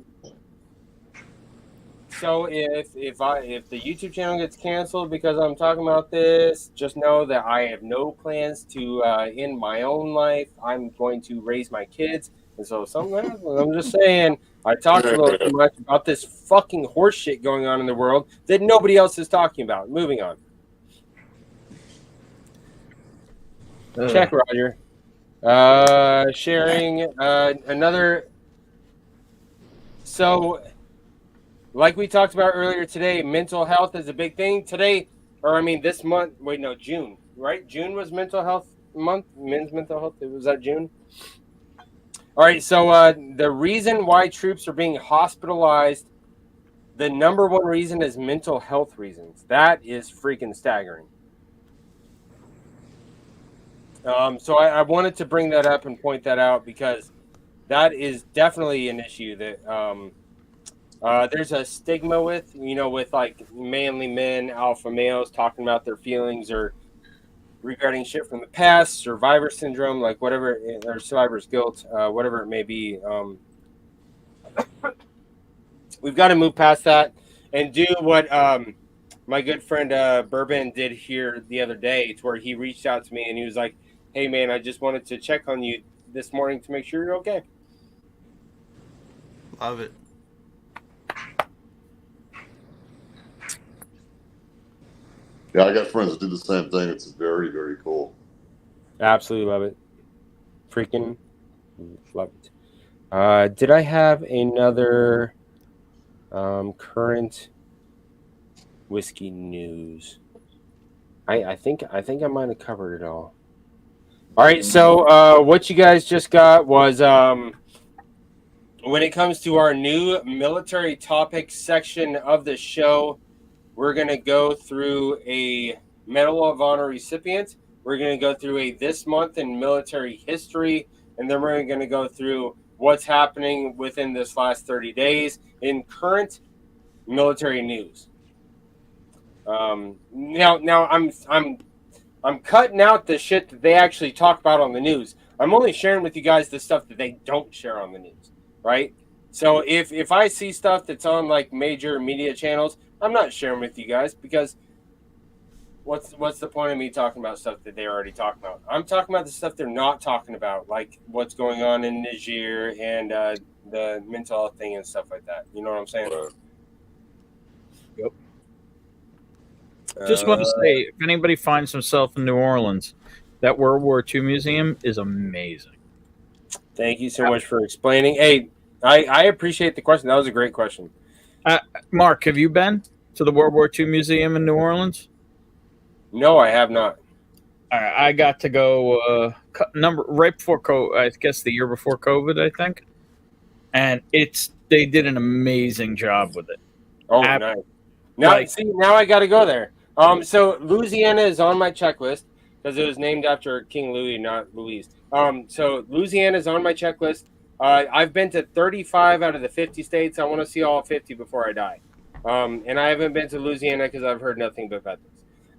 if the YouTube channel gets canceled because I'm talking about this, just know that I have no plans to end my own life. I'm going to raise my kids And so I'm just saying, I talked a little too much about this fucking horse shit going on in the world that nobody else is talking about. Moving on. Check, Roger. Sharing another. So, like we talked about earlier today, mental health is a big thing today, this month. Wait, no, June, right? June was mental health month. Men's mental health. Was that June? All right. So the reason why troops are being hospitalized, the number one reason is mental health reasons. That is freaking staggering. So I wanted to bring that up and point that out because that is definitely an issue that there's a stigma with like manly men, alpha males talking about their feelings or regarding shit from the past, survivor syndrome, like whatever, or survivor's guilt, whatever it may be. We've got to move past that and do what my good friend Bourbon did here the other day, to where he reached out to me and he was like, "Hey man, I just wanted to check on you this morning to make sure you're okay." Love it. Yeah, I got friends that do the same thing. It's very, very cool. Absolutely love it. Freaking love it. Did I have another current whiskey news? I think I might have covered it all. All right, so what you guys just got was when it comes to our new military topics section of the show, we're going to go through a Medal of Honor recipient. We're going to go through a this month in military history, and then we're going to go through what's happening within this last 30 days in current military news. Now I'm cutting out the shit that they actually talk about on the news. I'm only sharing with you guys the stuff that they don't share on the news, right? So if I see stuff that's on like major media channels, I'm not sharing with you guys because what's the point of me talking about stuff that they already talked about? I'm talking about the stuff they're not talking about, like what's going on in Niger and the mental health thing and stuff like that. You know what I'm saying? Yep. Just want to say, if anybody finds himself in New Orleans, that World War II museum is amazing. Thank you so much for explaining. Hey, I appreciate the question. That was a great question. Mark, have you been to the World War II museum in New Orleans? No, I have not. I got to go right before COVID, I guess the year before COVID, I think. And they did an amazing job with it. Oh, nice. Now I got to go there. So Louisiana is on my checklist because it was named after King Louis, not Louise. So Louisiana is on my checklist. I've been to 35 out of the 50 states. I want to see all 50 before I die. And I haven't been to Louisiana because I've heard nothing but bad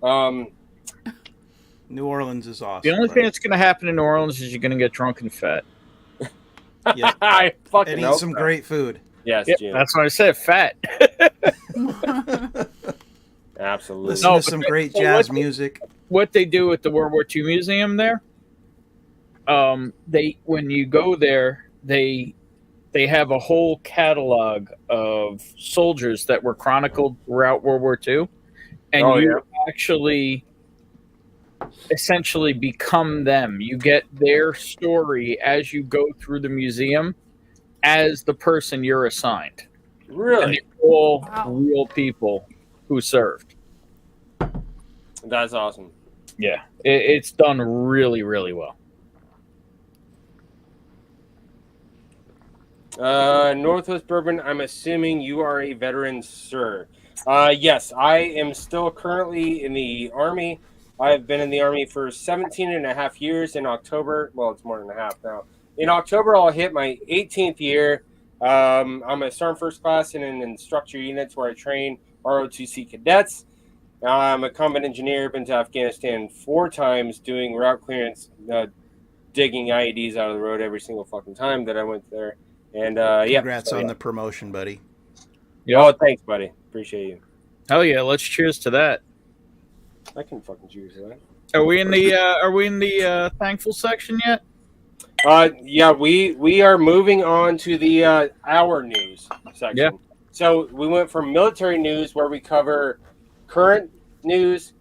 things. New Orleans is awesome. The only thing that's going to happen in New Orleans is you're going to get drunk and fat. Yeah. I fucking and eat some great food. Yes, Jim. That's why I said fat. Absolutely. Listen to some great jazz music. What they do at the World War II museum there, when you go there, they have a whole catalog of soldiers that were chronicled throughout World War II, and actually essentially become them. You get their story as you go through the museum as the person you're assigned. Really? And they're all real people who served. That's awesome. Yeah, it's done really, really well. Northwest Bourbon, I'm assuming you are a veteran, sir. Yes, I am still currently in the Army. I've been in the Army for 17 and a half years in October. Well, it's more than a half now. In October, I'll hit my 18th year. I'm a Sergeant First Class in an instructor unit where I train ROTC cadets. I'm a combat engineer, been to Afghanistan 4 times doing route clearance, digging IEDs out of the road every single fucking time that I went there. And Congrats on the promotion, buddy. Yeah. Oh, thanks, buddy. Appreciate you. Hell yeah, let's cheers to that. I can fucking cheers to that. Are we in the thankful section yet? Yeah, we are moving on to the our news section. Yeah. So we went from military news, where we cover current news,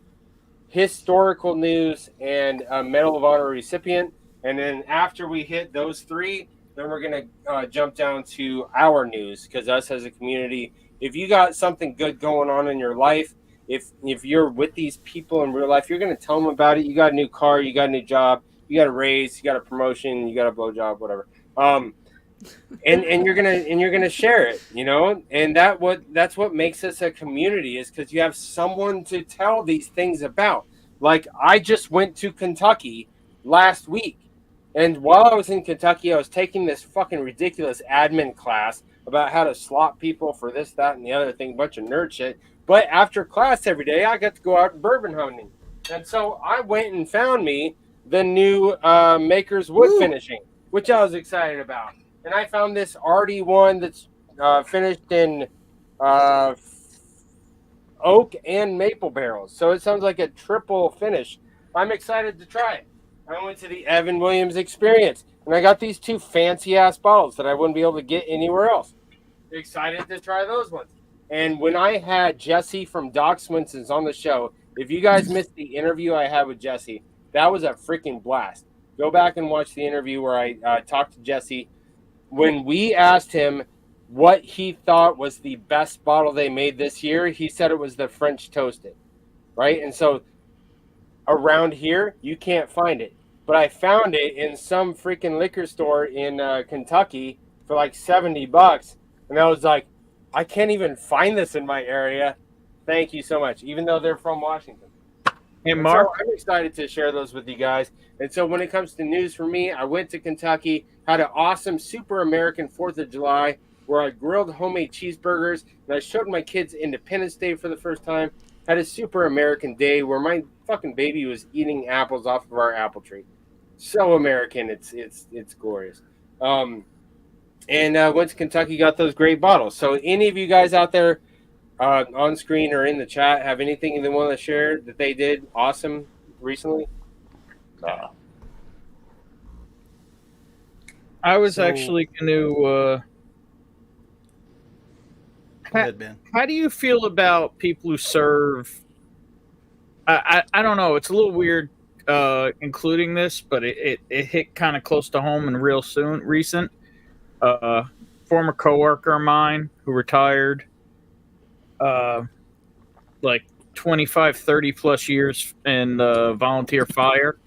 historical news, and Medal of Honor recipient. And then after we hit those three, then we're going to jump down to our news, because us as a community, if you got something good going on in your life, if you're with these people in real life, you're going to tell them about it. You got a new car, you got a new job, you got a raise, you got a promotion, you got a blowjob, whatever. And you're gonna share it, you know, and that's what makes us a community, is because you have someone to tell these things about. Like, I just went to Kentucky last week, and while I was in Kentucky, I was taking this fucking ridiculous admin class about how to slot people for this, that, and the other thing, bunch of nerd shit. But after class every day, I got to go out bourbon hunting, and so I went and found me the new Maker's Wood finishing, which I was excited about. And I found this RD1 that's finished in oak and maple barrels. So it sounds like a triple finish. I'm excited to try it. I went to the Evan Williams Experience, and I got these two fancy-ass bottles that I wouldn't be able to get anywhere else. Excited to try those ones. And when I had Jesse from Doc Swinson's on the show, if you guys missed the interview I had with Jesse, that was a freaking blast. Go back and watch the interview where I talked to Jesse. When we asked him what he thought was the best bottle they made this year, he said it was the French Toasted, right? And so around here, you can't find it. But I found it in some freaking liquor store in Kentucky for like $70. And I was like, I can't even find this in my area. Thank you so much, even though they're from Washington. Hey, Mark. So I'm excited to share those with you guys. And so when it comes to news for me, I went to Kentucky, had an awesome super American 4th of July where I grilled homemade cheeseburgers, and I showed my kids Independence Day for the first time. Had a super American day where my fucking baby was eating apples off of our apple tree. So American, it's glorious. And went to Kentucky, got those great bottles. So any of you guys out there on screen or in the chat have anything they want to share that they did awesome recently? I was actually going to. Go ahead, Ben. How do you feel about people who serve? I don't know. It's a little weird including this, but it hit kind of close to home and recent. Former coworker of mine who retired, like 25, 30 plus years in volunteer fire.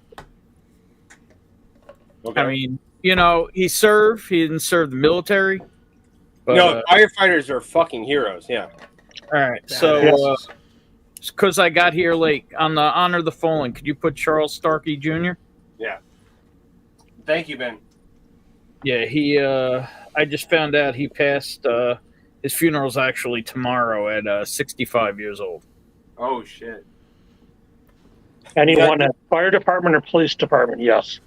Okay. I mean, you know, he didn't serve the military. But, no, firefighters are fucking heroes. Yeah. All right. So, because I got here late, on the Honor of the Fallen, could you put Charles Starkey Jr.? Yeah. Thank you, Ben. Yeah, I just found out he passed. His funeral's actually tomorrow at 65 years old. Oh, shit. Anyone at fire department or police department? Yes.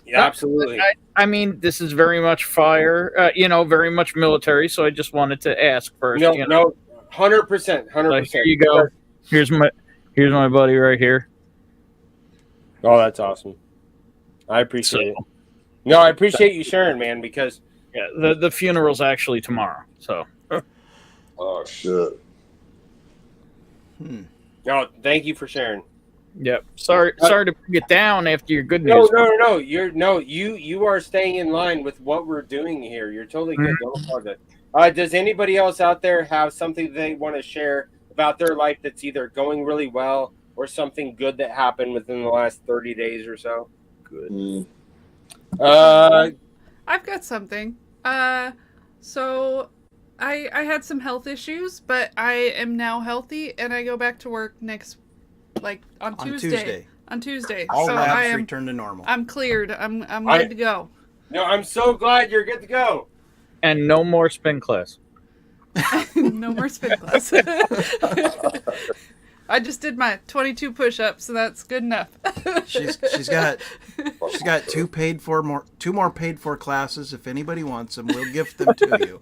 Yeah, absolutely. I mean, this is very much fire, very much military. So I just wanted to ask first. No, 100%. Like, here you go. Here's my buddy right here. Oh, that's awesome. I appreciate it. No, I appreciate you sharing, man, because the funeral's actually tomorrow. So. Oh shit. No, thank you for sharing. Yep. Sorry to bring it down after your good news. No. You are staying in line with what we're doing here. You're totally good. Don't apologize. Does anybody else out there have something they want to share about their life that's either going really well or something good that happened within the last 30 days or so? Good. I've got something. So I had some health issues, but I am now healthy, and I go back to work on Tuesday. On Tuesday. All so labs return to normal. I'm cleared. I'm good to go. No, I'm so glad you're good to go. And no more spin class. No more spin class. I just did my 22 push-ups, so that's good enough. she's got two more paid for classes. If anybody wants them, we'll gift them to you.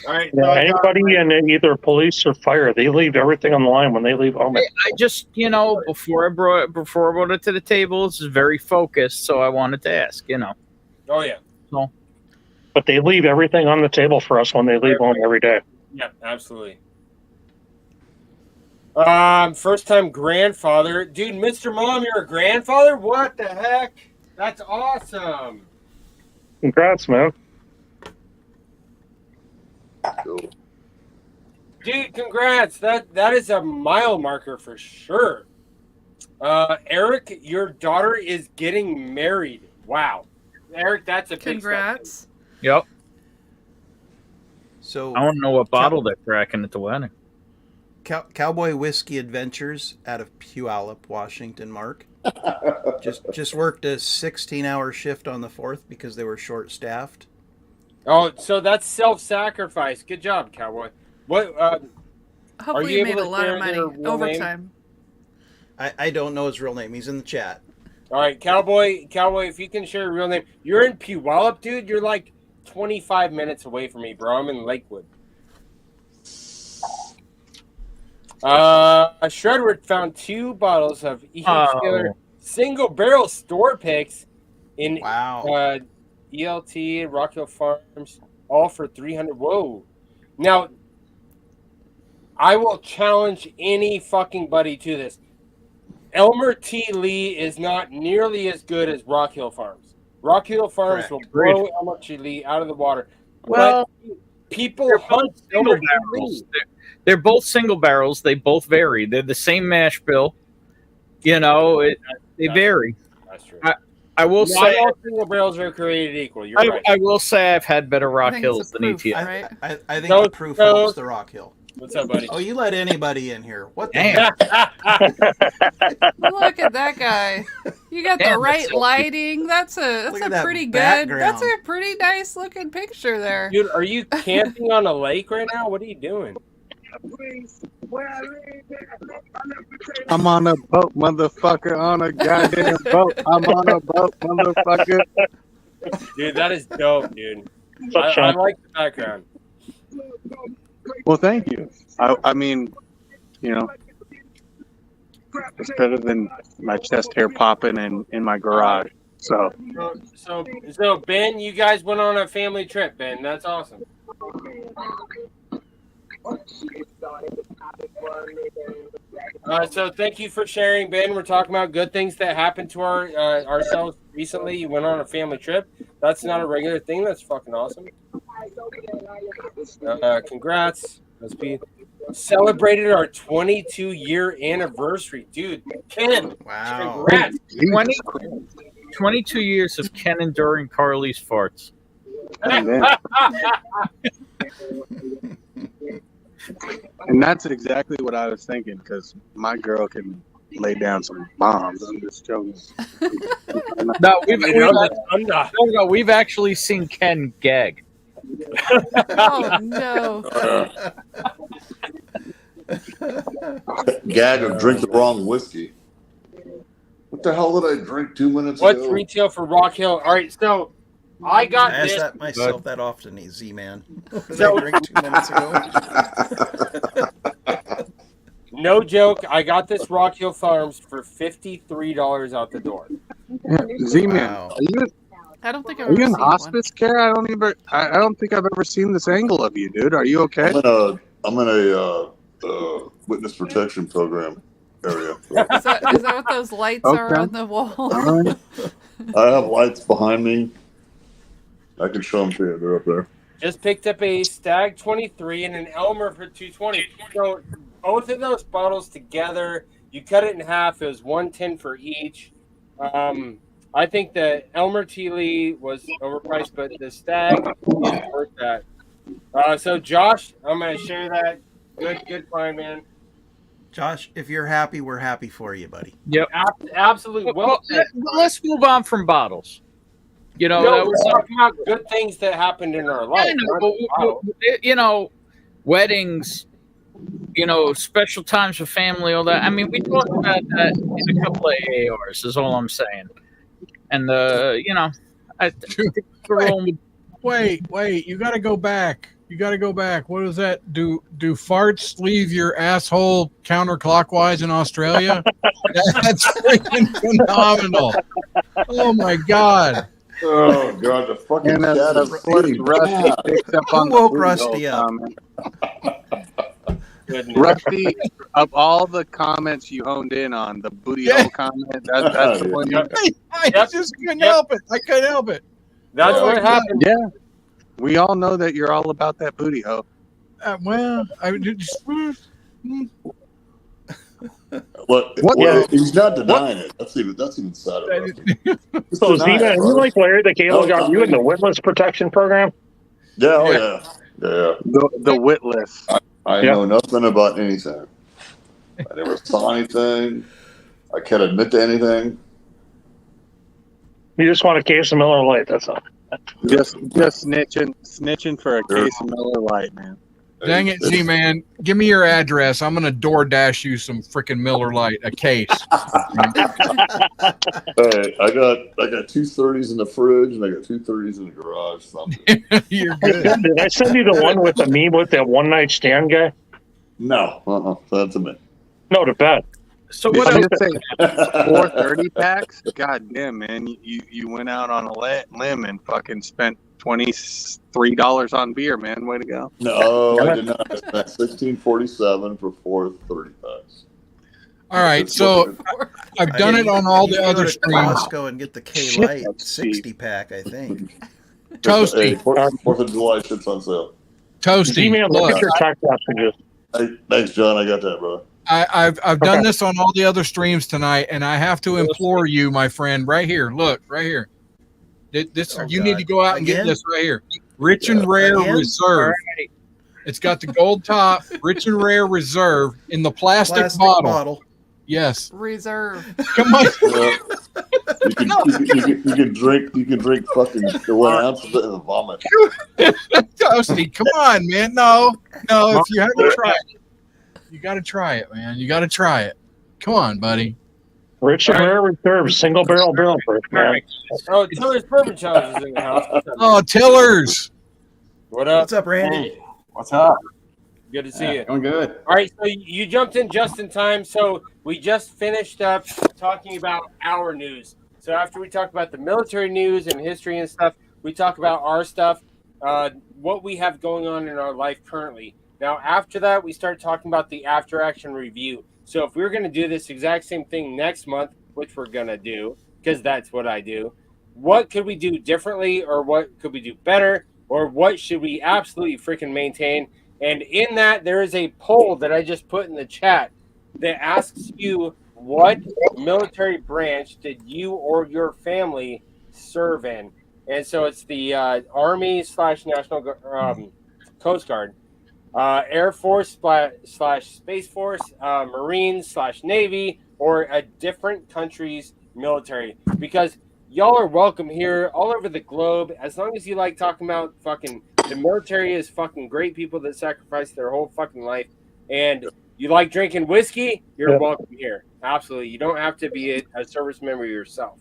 All right. Yeah, anybody in either police or fire, they leave everything on the line when they leave home. I just, before I brought it to the table, this is very focused, so I wanted to ask, Oh yeah. So, But they leave everything on the table for us when they leave home every day. Yeah, absolutely. First time grandfather. Dude, Mr. Mom, you're a grandfather? What the heck? That's awesome. Congrats, man. Cool. Dude, congrats. That is a mile marker for sure. Eric, your daughter is getting married. Wow. Eric, that's a big Congrats. yep. So I want to know what bottle they're cracking at the wedding. Cowboy Whiskey Adventures out of Puyallup, Washington, Mark. just worked a 16-hour shift on the 4th because they were short-staffed. Oh, so that's self-sacrifice. Good job, Cowboy. What? Hopefully you made a lot of money. Overtime. I don't know his real name. He's in the chat. All right, Cowboy, if you can share your real name. You're in Puyallup, dude. You're like 25 minutes away from me, bro. I'm in Lakewood. Shredwood found 2 bottles of single barrel store picks in ELT Rock Hill Farms, all for $300. Whoa! Now, I will challenge any fucking buddy to this. Elmer T. Lee is not nearly as good as Rock Hill Farms. Rock Hill Farms will blow Elmer T. Lee out of the water. Well, but people hunt single Elmer T. barrels. Lee. They're both single barrels. They both vary. They're the same mash bill. They vary. That's true. I will say all single barrels are created equal. You're right. I will say I've had better Rock Hills than proof, ETF. right? I think the proof helps the Rock Hill. What's up, buddy? Oh, you let anybody in here. What the Damn. Look at that guy. You got the right lighting. That's a pretty good. That's a pretty nice looking picture there. Dude, are you camping on a lake right now? What are you doing? I'm on a boat, motherfucker. On a goddamn boat. I'm on a boat, motherfucker. Dude, that is dope, dude. I like the background. Well, thank you. I mean, it's better than my chest hair popping in my garage. So Ben, you guys went on a family trip, Ben. That's awesome. So thank you for sharing, Ben. We're talking about good things that happened to ourselves recently. You went on a family trip. That's not a regular thing. That's fucking awesome. Congrats. Let's be celebrated our 22-year anniversary, dude. Ken, wow. Congrats. 22 years of Ken enduring Carly's farts. And that's exactly what I was thinking, because my girl can lay down some bombs. I'm just joking. No, we've actually seen Ken gag. Oh no! Gag or drink the wrong whiskey. What the hell did I drink 2 minutes ago? What's retail for Rock Hill? All right, so I got I this. ask that myself that often, Z-Man. What did So- I drink 2 minutes ago? No joke. I got this Rock Hill Farms for $53 out the door. Z-Man, Wow. I don't think I've are you ever in seen hospice care? I don't think I've ever seen this angle of you, dude. Are you okay? I'm in a witness protection program area. one. Is that what those lights are on the wall? I have lights behind me. I can show them to you. They're up there. Just picked up a Stag 23 and an Elmer for $220. So both of those bottles together, you cut it in half. It was $110 for each. I think the Elmer T. Lee was overpriced, but the Stag is worth that. So Josh, I'm gonna share that. Good find, man. Josh, if you're happy, we're happy for you, buddy. Yep. Absolutely. Well, Let's move on from bottles. we're talking about good things that happened in our life. Weddings, special times with family, all that. I mean, we talked about that in a couple of AARs, is all I'm saying. And, I think we're rolling with... Wait, you got to go back. You got to go back. What is that? Do farts leave your asshole counterclockwise in Australia? That's freaking phenomenal. Oh my god. Oh god, the fucking And chat of is course, eating Rusty cat. picks up Who on the woke booty Rusty hole up? comment. Goodness. Rusty, of all the comments you honed in on, the booty hole comment, that's the one you... I just couldn't help it. I couldn't help it. That's Oh, what God. happened. Yeah. We all know that you're all about that booty hole. Well, I just. Look, he's not denying it. That's even sadder. So, Zena, you like Larry the Cable got you in the Witness Protection Program? Yeah, Yeah. The witless. I know nothing about anything. I never saw anything. I can't admit to anything. You just want a case of Miller Lite, that's all. Just snitching for a case of Miller Lite, man. Dang it, Z-Man. Give me your address. I'm going to DoorDash you some freaking Miller Lite, a case. Hey, I got 2 30s in the fridge and I got 2 30s in the garage. Something. You're Hey, good. Ben, did I send you the one with the meme with that one night stand guy? No, that's a me. No, to Ben. So Did what you else? just say 430 packs? God damn, man. You went out on a limb and fucking spent $23 on beer, man. Way to go. No, I did not. I spent $16.47 for 4 30 packs. All right, so I've done it on all the other streams. Costco and get the K Light 60 pack, I think. Toasty. Hey, 4th of July shit's on sale. Toasty. Z-Man, look at your text messages. Hey, thanks, John. I got that, brother. I've done this on all the other streams tonight, and I have to implore you, my friend, right here. Look, right here. This you need to go out and get this right here. Rich and Rare Reserve. It's got the gold top, Rich and Rare Reserve in the plastic bottle. Yes. Reserve. Come on. You can drink fucking 1 ounce of it and vomit. Toasty, come on, man. No, if you haven't tried it, you got to try it, man. You got to try it. Come on, buddy. Rich and Rare Reserve, single barrel proof, man. Oh, Tiller's Bourbon Challenge is in the house. Oh, Tillers. What up? What's up, Randy? Hey, what's up? Good to see you. Going good. All right, so you jumped in just in time. So we just finished up talking about our news. So after we talk about the military news and history and stuff, we talk about our stuff, what we have going on in our life currently. Now, after that, we start talking about the after action review. So if we were going to do this exact same thing next month, which we're going to do, because that's what I do, what could we do differently, or what could we do better, or what should we absolutely freaking maintain? And in that, there is a poll that I just put in the chat that asks you, what military branch did you or your family serve in? And so it's the Army/National Coast Guard, Air Force / Space Force, Marines/Navy, or a different country's military. Because y'all are welcome here all over the globe, as long as you like talking about fucking the military is fucking great people that sacrifice their whole fucking life, and you like drinking whiskey, you're welcome here. Absolutely. You don't have to be a service member yourself.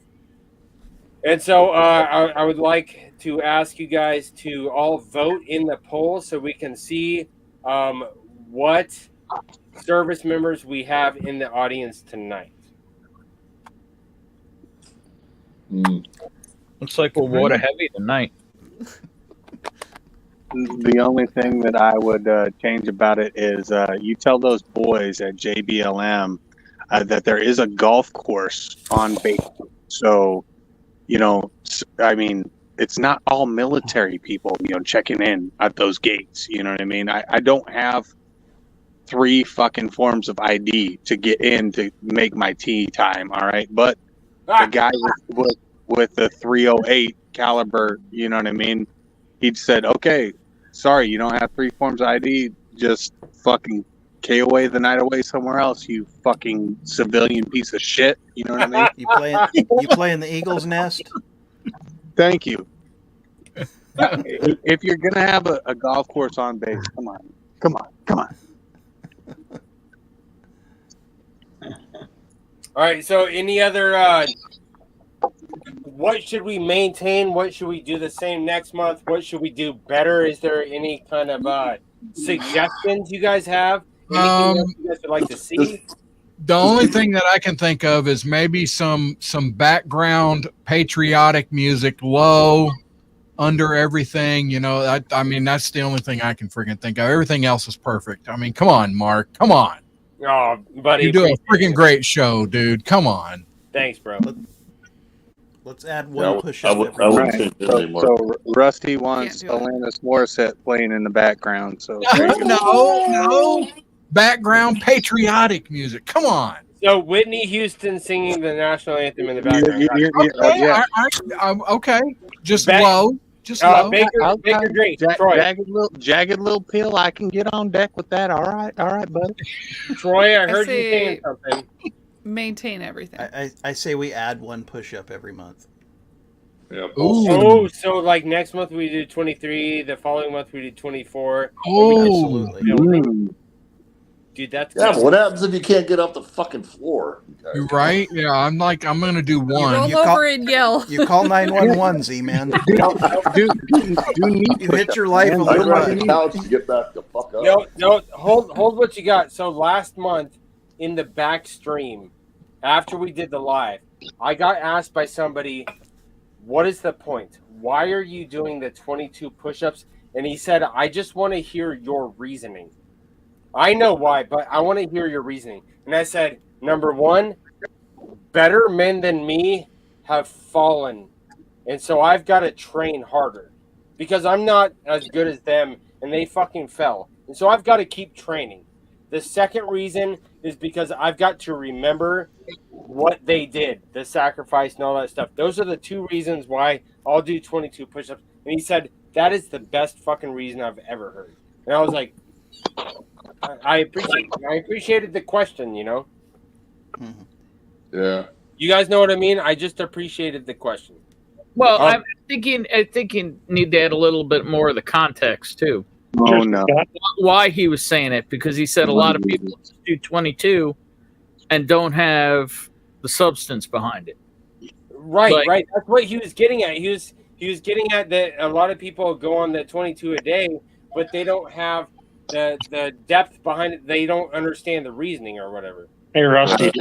And so I would like to ask you guys to all vote in the poll so we can see what service members we have in the audience tonight. Looks like we're water heavy tonight. The only thing that I would change about it is you tell those boys at JBLM that there is a golf course on base. So, I mean, it's not all military people, checking in at those gates. You know what I mean? I don't have 3 fucking forms of ID to get in to make my tee time. All right. But the guy with the 308 caliber, you know what I mean? He said, okay, sorry, you don't have 3 forms of ID. Just fucking KOA the night away somewhere else, you fucking civilian piece of shit. You know what I mean? You play in the Eagles Nest? Thank you. If you're going to have a golf course on base, come on. All right, so any other what should we maintain? What should we do the same next month? What should we do better? Is there any kind of suggestions you guys have? Anything else you guys would like to see? The only thing that I can think of is maybe some background patriotic music low under everything. You know, I mean, that's the only thing I can freaking think of. Everything else is perfect. I mean, come on, Mark. Come on. Oh, buddy. You do a freaking great show, dude. Come on. Thanks, bro. Let's add one push-up. So Rusty wants Alanis Morissette playing in the background. So no. Background patriotic music. Come on. So Whitney Houston singing the national anthem in the background. Okay. Just low. Just low. Baker Drake. Troy. Jagged little pill. I can get on deck with that. All right, buddy. Troy, I heard you saying something. Maintain everything. I say we add one push-up every month. Yeah. Oh, so like next month we do 23. The following month we do 24. Oh, absolutely. Dude, that's but what happens if you can't get off the fucking floor? You right? Yeah, I'm gonna do one. Roll over and yell. You call 911, Z-Man. You hit your life a little bit. To get back the fuck up. No, hold what you got. So last month in the back stream, after we did the live, I got asked by somebody, what is the point? Why are you doing the 22 push-ups? And he said, I just want to hear your reasoning. I know why, but I want to hear your reasoning. And I said, number one, better men than me have fallen. And so I've got to train harder because I'm not as good as them and they fucking fell. And so I've got to keep training. The second reason is because I've got to remember what they did, the sacrifice and all that stuff. Those are the two reasons why I'll do 22 push-ups. And he said, that is the best fucking reason I've ever heard. And I was like, I appreciated the question, you know? Yeah. You guys know what I mean? I just appreciated the question. Well, I think you need to add a little bit more of the context, too. Oh, no. Why he was saying it, because he said a lot of people do 22 and don't have the substance behind it. Right. That's what he was getting at. He was getting at that a lot of people go on the 22 a day, but they don't have the depth behind it. They don't understand the reasoning or whatever. Hey, Rusty.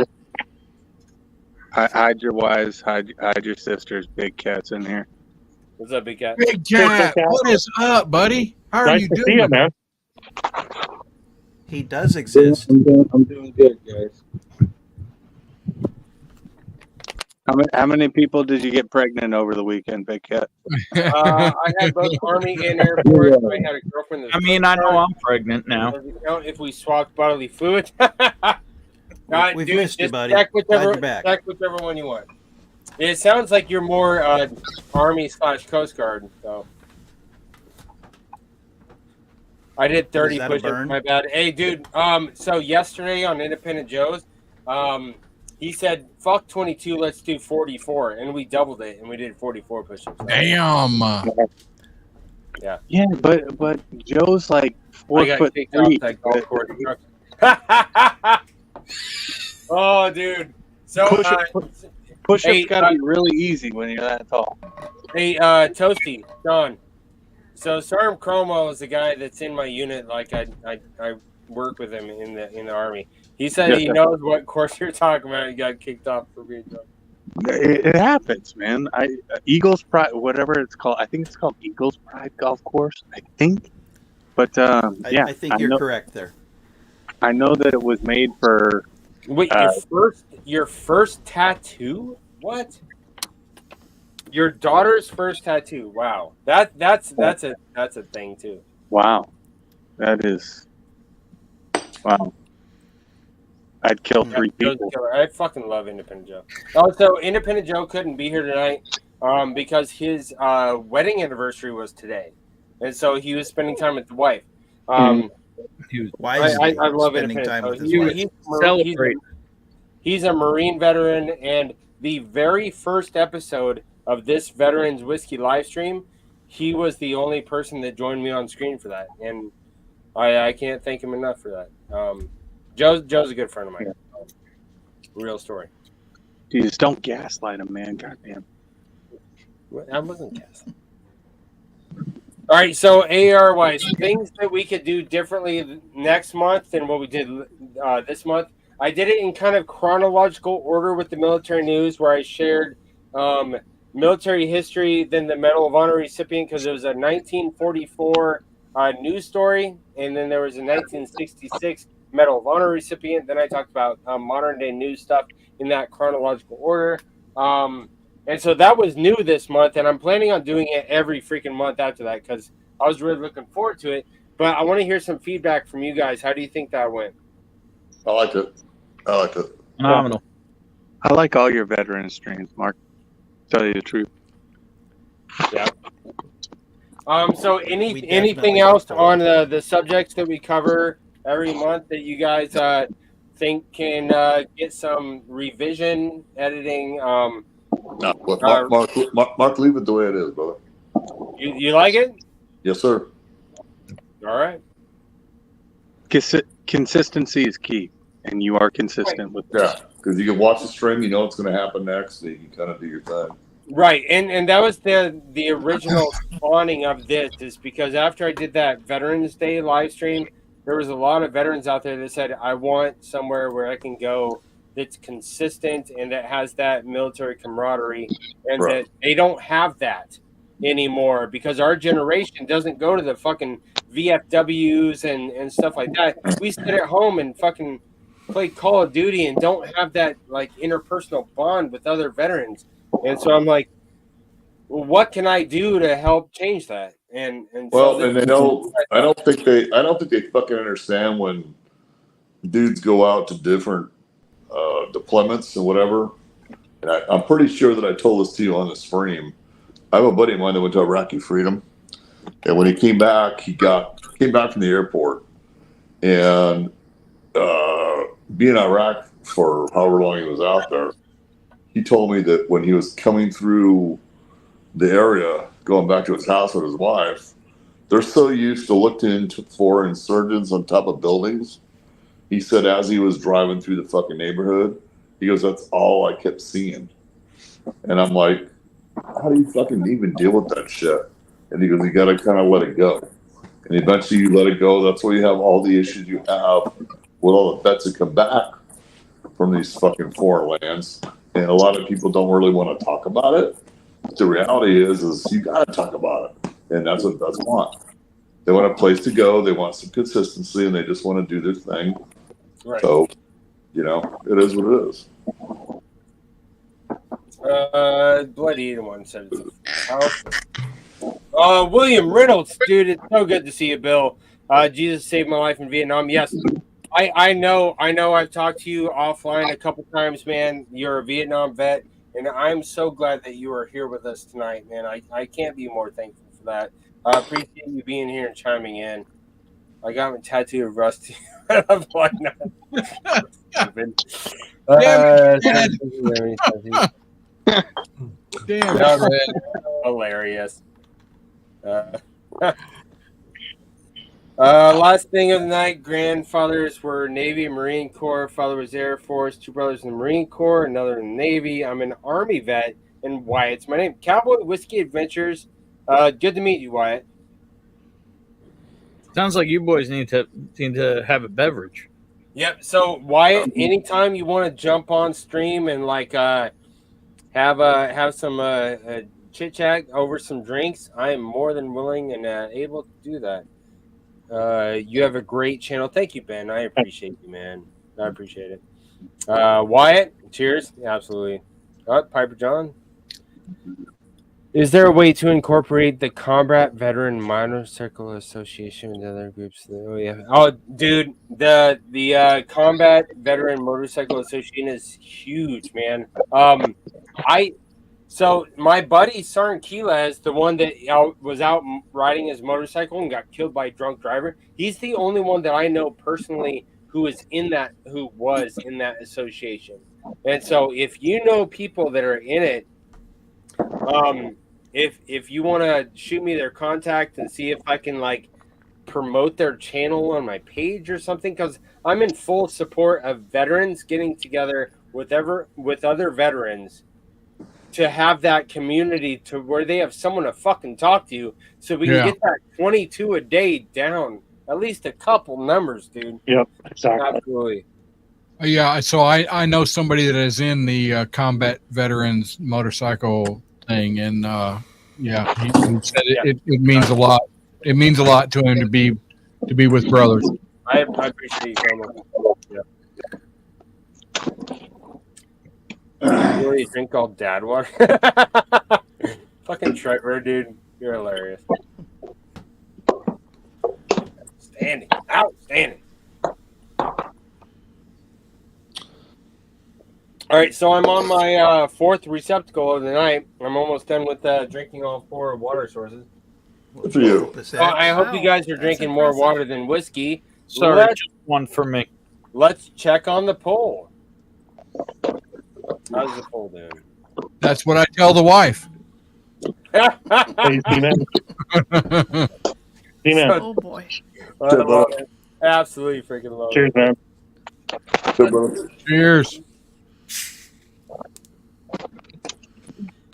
Hide your wives, hide your sisters. Big Cat's in here. What's up, Big Cat? Big Cat, what is up, buddy? How are you doing? See you, man. He does exist. I'm doing good, guys. How many people did you get pregnant over the weekend, Big Cat? I had both Army and Air Force. I had a girlfriend. I mean, I know I'm pregnant now. If we swapped bodily fluids. We've missed you, buddy. Check whichever one you want. It sounds like you're more Army/Coast Guard. So I did 30 push-ups. My bad. Hey, dude. So yesterday on Independent Joe's, he said, "Fuck 22, let's do 44," and we doubled it, and we did 44 push-ups. Damn. Yeah. Yeah, but Joe's like 4'3". Oh, dude. So push-ups gotta be really easy when you're that tall. Hey, Toasty, Sean. So Sergeant Chromo is the guy that's in my unit. Like I work with him in the Army. He said he knows what course you're talking about. He got kicked off for being drunk. It happens, man. Eagles Pride, whatever it's called. I think it's called Eagles Pride Golf Course. I think, but yeah, I think you're correct there. I know that it was made for. Wait, your first tattoo? What? Your daughter's first tattoo? Wow, that's a thing too. Wow, that is. Wow. I'd kill 3 people. I fucking love Independent Joe. Also, Independent Joe couldn't be here tonight because his wedding anniversary was today, and so he was spending time with the wife. I love spending time with his wife? He's a Marine veteran, and the very first episode of this Veterans Whiskey live stream, he was the only person that joined me on screen for that, and I can't thank him enough for that. Joe's a good friend of mine. Real story. Jesus, don't gaslight him, man. Goddamn. I wasn't guessing. All right, so AR wise, things that we could do differently next month than what we did this month. I did it in kind of chronological order with the military news, where I shared military history, then the Medal of Honor recipient, because it was a 1944 news story, and then there was a 1966 Medal of Honor recipient. Then I talked about modern day news stuff in that chronological order. And so that was new this month, and I'm planning on doing it every freaking month after that because I was really looking forward to it. But I want to hear some feedback from you guys. How do you think that went? I liked it. Phenomenal. I like all your veteran streams, Mark. Tell you the truth. Yeah. So anything else on the subjects that we cover every month that you guys think can get some revision, editing? Mark, leave it the way it is, brother. You like it? Yes, sir. All right. Consistency is key, and you are consistent with that. Yeah, because you can watch the stream, you know what's going to happen next, so you can kind of do your thing. Right, and that was the original spawning of this, is because after I did that Veterans Day live stream, there was a lot of veterans out there that said, I want somewhere where I can go that's consistent and that has that military camaraderie, and that they don't have that anymore because our generation doesn't go to the fucking VFWs and stuff like that. We sit at home and fucking play Call of Duty and don't have that like interpersonal bond with other veterans. And so I'm like, well, what can I do to help change that? And well, and they don't. I don't think they fucking understand when dudes go out to different deployments and whatever. And I'm pretty sure that I told this to you on the stream. I have a buddy of mine that went to Iraqi Freedom, and when he came back, came back from the airport, and being in Iraq for however long he was out there, he told me that when he was coming through the area, going back to his house with his wife, they're so used to looking for insurgents on top of buildings. He said as he was driving through the fucking neighborhood, he goes, that's all I kept seeing. And I'm like, how do you fucking even deal with that shit? And he goes, you got to kind of let it go. And eventually you let it go. That's why you have all the issues you have with all the vets that come back from these fucking foreign lands. And a lot of people don't really want to talk about it. But the reality is you got to talk about it. And that's what vets want. They want a place to go. They want some consistency, and they just want to do their thing. Right. So, it is what it is. Bloody one said William Reynolds, dude, it's so good to see you, Bill. Jesus saved my life in Vietnam. Yes, I know I've talked to you offline a couple times, man. You're a Vietnam vet, and I'm so glad that you are here with us tonight, man. I can't be more thankful for that. I appreciate you being here and chiming in. I got my tattoo of Rusty. I'm like, Damn, hilarious. Last thing of the night, grandfathers were Navy, Marine Corps. Father was Air Force. 2 brothers in the Marine Corps, another in the Navy. I'm an Army vet, and Wyatt's my name. Cowboy Whiskey Adventures. Good to meet you, Wyatt. Sounds like you boys need to have a beverage. Yep. So Wyatt, anytime you want to jump on stream and like have some chit chat over some drinks, I am more than willing and able to do that. You have a great channel. Thank you, Ben. I appreciate you, man. I appreciate it. Wyatt, cheers. Absolutely. Piper John. Is there a way to incorporate the Combat Veteran Motorcycle Association with other groups? Oh yeah. Oh, dude, the Combat Veteran Motorcycle Association is huge, man. So my buddy Sergeant Keela is the one that was out riding his motorcycle and got killed by a drunk driver. He's the only one that I know personally who was in that association. And so if you know people that are in it, if you want to shoot me their contact and see if I can like promote their channel on my page or something, because I'm in full support of veterans getting together with other veterans to have that community to where they have someone to fucking talk to you, so we can get that 22 a day down at least a couple numbers, dude. Yep, exactly. Absolutely. Yeah, so I know somebody that is in the combat veterans motorcycle thing, and he said it means a lot. It means a lot to him to be with brothers. I appreciate you so much. Yeah. You really drink all dad water? Fucking Trevor, dude, you're hilarious. Outstanding. All right, so I'm on my fourth receptacle of the night. I'm almost done with drinking all 4 water sources. Good for you. I hope you guys are drinking more water than whiskey. Sorry, just one for me. Let's check on the poll. How's the poll doing? That's what I tell the wife. Oh boy. I love it. Absolutely freaking love Cheers, it. man. Cheers.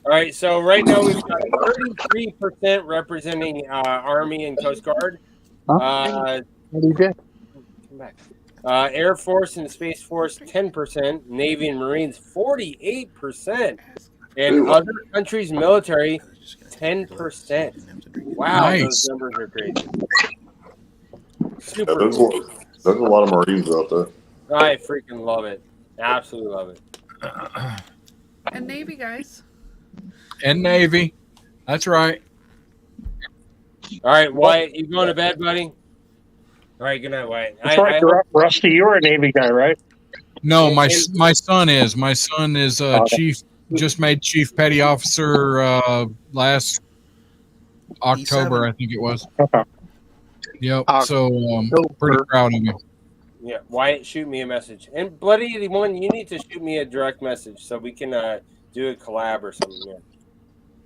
All right, so right now we've got 33% representing Army and Coast Guard. What do you get? Come back. Air Force and Space Force, 10%. Navy and Marines, 48%. And other countries' military, 10%. Wow, Nice. Those numbers are crazy. Yeah, there's a lot of Marines out there. I freaking love it. Absolutely love it. And Navy guys. And Navy. That's right. All right, Wyatt, you going to bed, buddy? All right, good night, Wyatt. That's right, Rusty. You're a Navy guy, right? No, my son is. My son is chief. Just made chief petty officer last October, I think it was. Okay. Yep. So pretty proud of him. Yeah, Wyatt, shoot me a message. And Bloody 81, you need to shoot me a direct message so we can do a collab or something.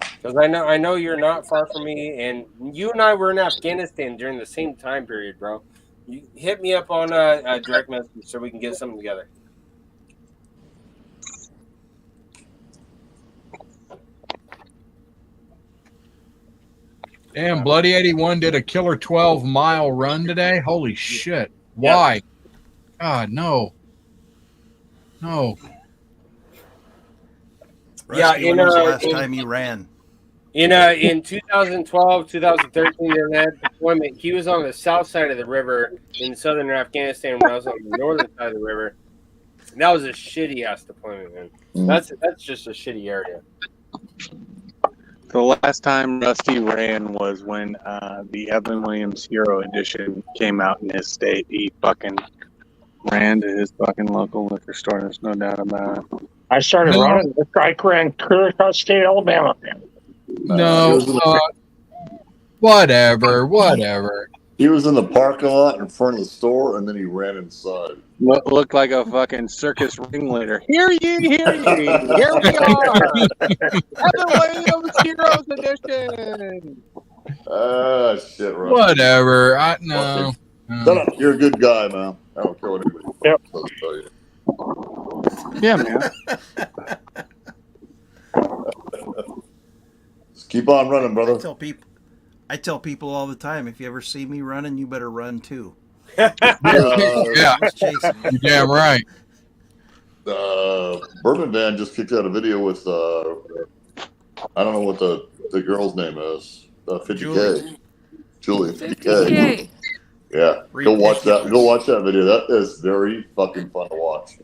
Because I know you're not far from me, and you and I were in Afghanistan during the same time period, bro. You hit me up on a direct message so we can get something together. Damn, Bloody 81 did a killer 12-mile run today. Holy shit! Why? God, no. Rusty, when was the last time you ran? In 2012, 2013, during that deployment, he was on the south side of the river in southern Afghanistan when I was on the northern side of the river. And that was a shitty ass deployment, man. That's just a shitty area. The last time Rusty ran was when the Evan Williams Hero Edition came out in his state. He fucking ran to his fucking local liquor store. There's no doubt about it. I started running. I ran clear across state Alabama. No, whatever. He was in the parking lot in front of the store, and then he ran inside. Looked like a fucking circus ringleader. Hear ye, hear ye. Here we are. Evan Williams Heroes Edition. Shit, right. Whatever. No. Shut up. You're a good guy, man. I don't care what anybody else tell you. Yeah, man. Just keep on running, brother. I tell people all the time, if you ever see me running, you better run too. Yeah, you're damn right. Bourbon Van just kicked out a video with I don't know what the girl's name is. 50K. Julie. 50K. Yeah. Go watch that. Go watch that video. That is very fucking fun to watch.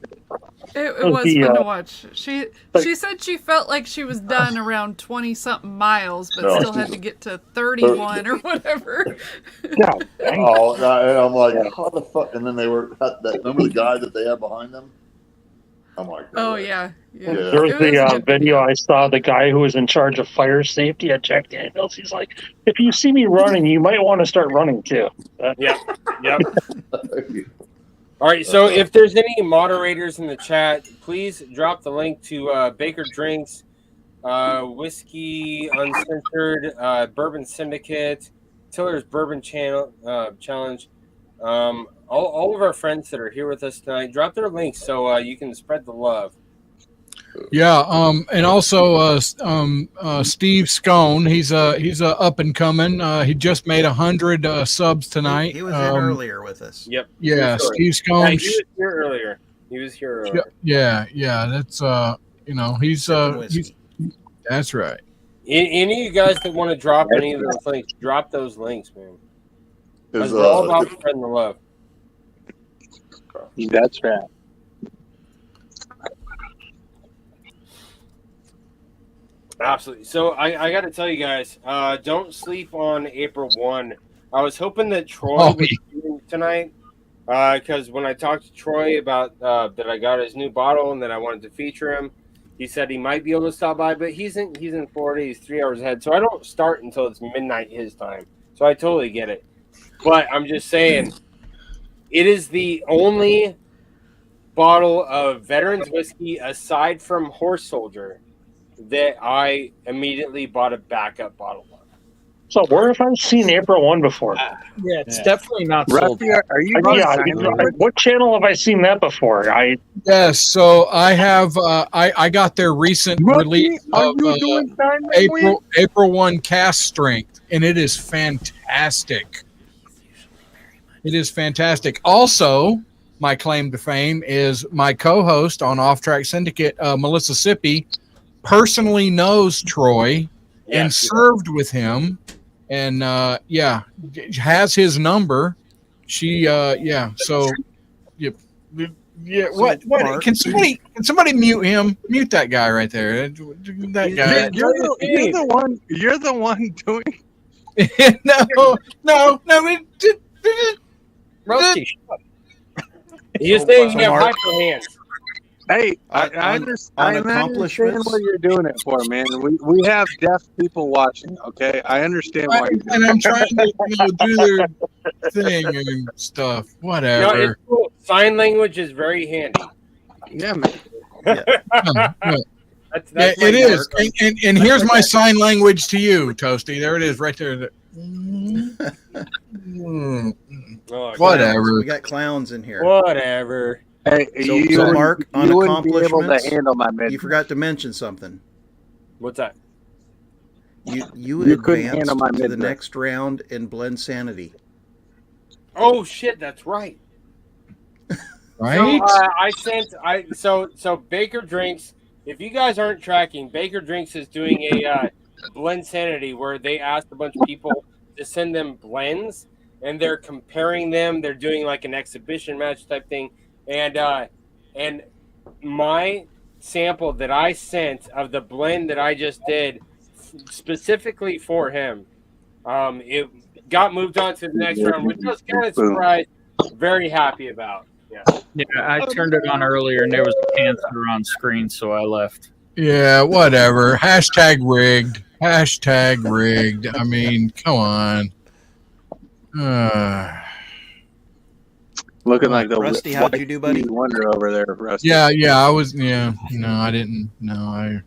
It was fun to watch. She said she felt like she was done around 20-something miles, but still had to get to 31 or whatever. Yeah. Oh, and I'm like, how the fuck? And then they were remember the guy that they had behind them? I'm like, oh yeah. There was the video I saw. The guy who was in charge of fire safety at Jack Daniels. He's like, if you see me running, you might want to start running too. Yeah. All right, so if there's any moderators in the chat, please drop the link to Baker Drinks, Whiskey Uncensored, Bourbon Syndicate, Tiller's Bourbon Challenge. All of our friends that are here with us tonight, drop their links so you can spread the love. Yeah, and also Steve Scone. He's a up and coming. He just made 100 subs tonight. He was in earlier with us. Yep. Yeah, Sure. Steve Scone. Yeah, he was here earlier. Yeah. That's he's that's right. Any of you guys that want to drop any of those links, drop those links, man. Because we're all about spreading the love. That's right. Absolutely. So I got to tell you guys, don't sleep on April 1. I was hoping that Troy was here tonight because when I talked to Troy about that I got his new bottle and that I wanted to feature him, he said he might be able to stop by, but he's in Florida. He's 3 hours ahead, so I don't start until it's midnight his time. So I totally get it. But I'm just saying, it is the only bottle of Veterans whiskey aside from Horse Soldier that I immediately bought a backup bottle of. So where have I seen April 1 before? Yeah, it's definitely not sold. Are you? What channel have I seen that before? Yes, so I have I got their recent release of April 1 Cask strength, and it is fantastic. It is fantastic. Also, my claim to fame is my co-host on Off Track Syndicate, Melissa Sippy, personally knows Troy and served with him, and has his number. She so what Mark, can somebody mute him? Mute that guy right there. That guy. You're the one doing. no. Rusty. He's saying you have hyper hands. Hey, I understand what you're doing it for, man. We have deaf people watching, okay? I understand why you're doing and I'm trying to do their thing and stuff. Whatever. No, it's cool. Sign language is very handy. Yeah, man. That's it is. And here's my sign language to you, Toasty. There it is, right there. Whatever. We got clowns in here. Whatever. Hey, so Mark, on accomplishments, you forgot to mention something. What's that? You advanced to the next round in Blend Sanity. Oh shit, that's right. Right. So Baker Drinks. If you guys aren't tracking, Baker Drinks is doing a Blend Sanity where they asked a bunch of people to send them blends, and they're comparing them. They're doing like an exhibition match type thing. And my sample that I sent of the blend that I just did specifically for him, it got moved on to the next round, which I was kind of surprised, very happy about. Yeah, I turned it on earlier and there was a cancer on screen, so I left. Yeah, whatever. Hashtag rigged. I mean, come on. Looking like the Rusty, how'd you do, buddy? Wonder over there, Rusty. Yeah, I was. Yeah, no, I didn't. No, I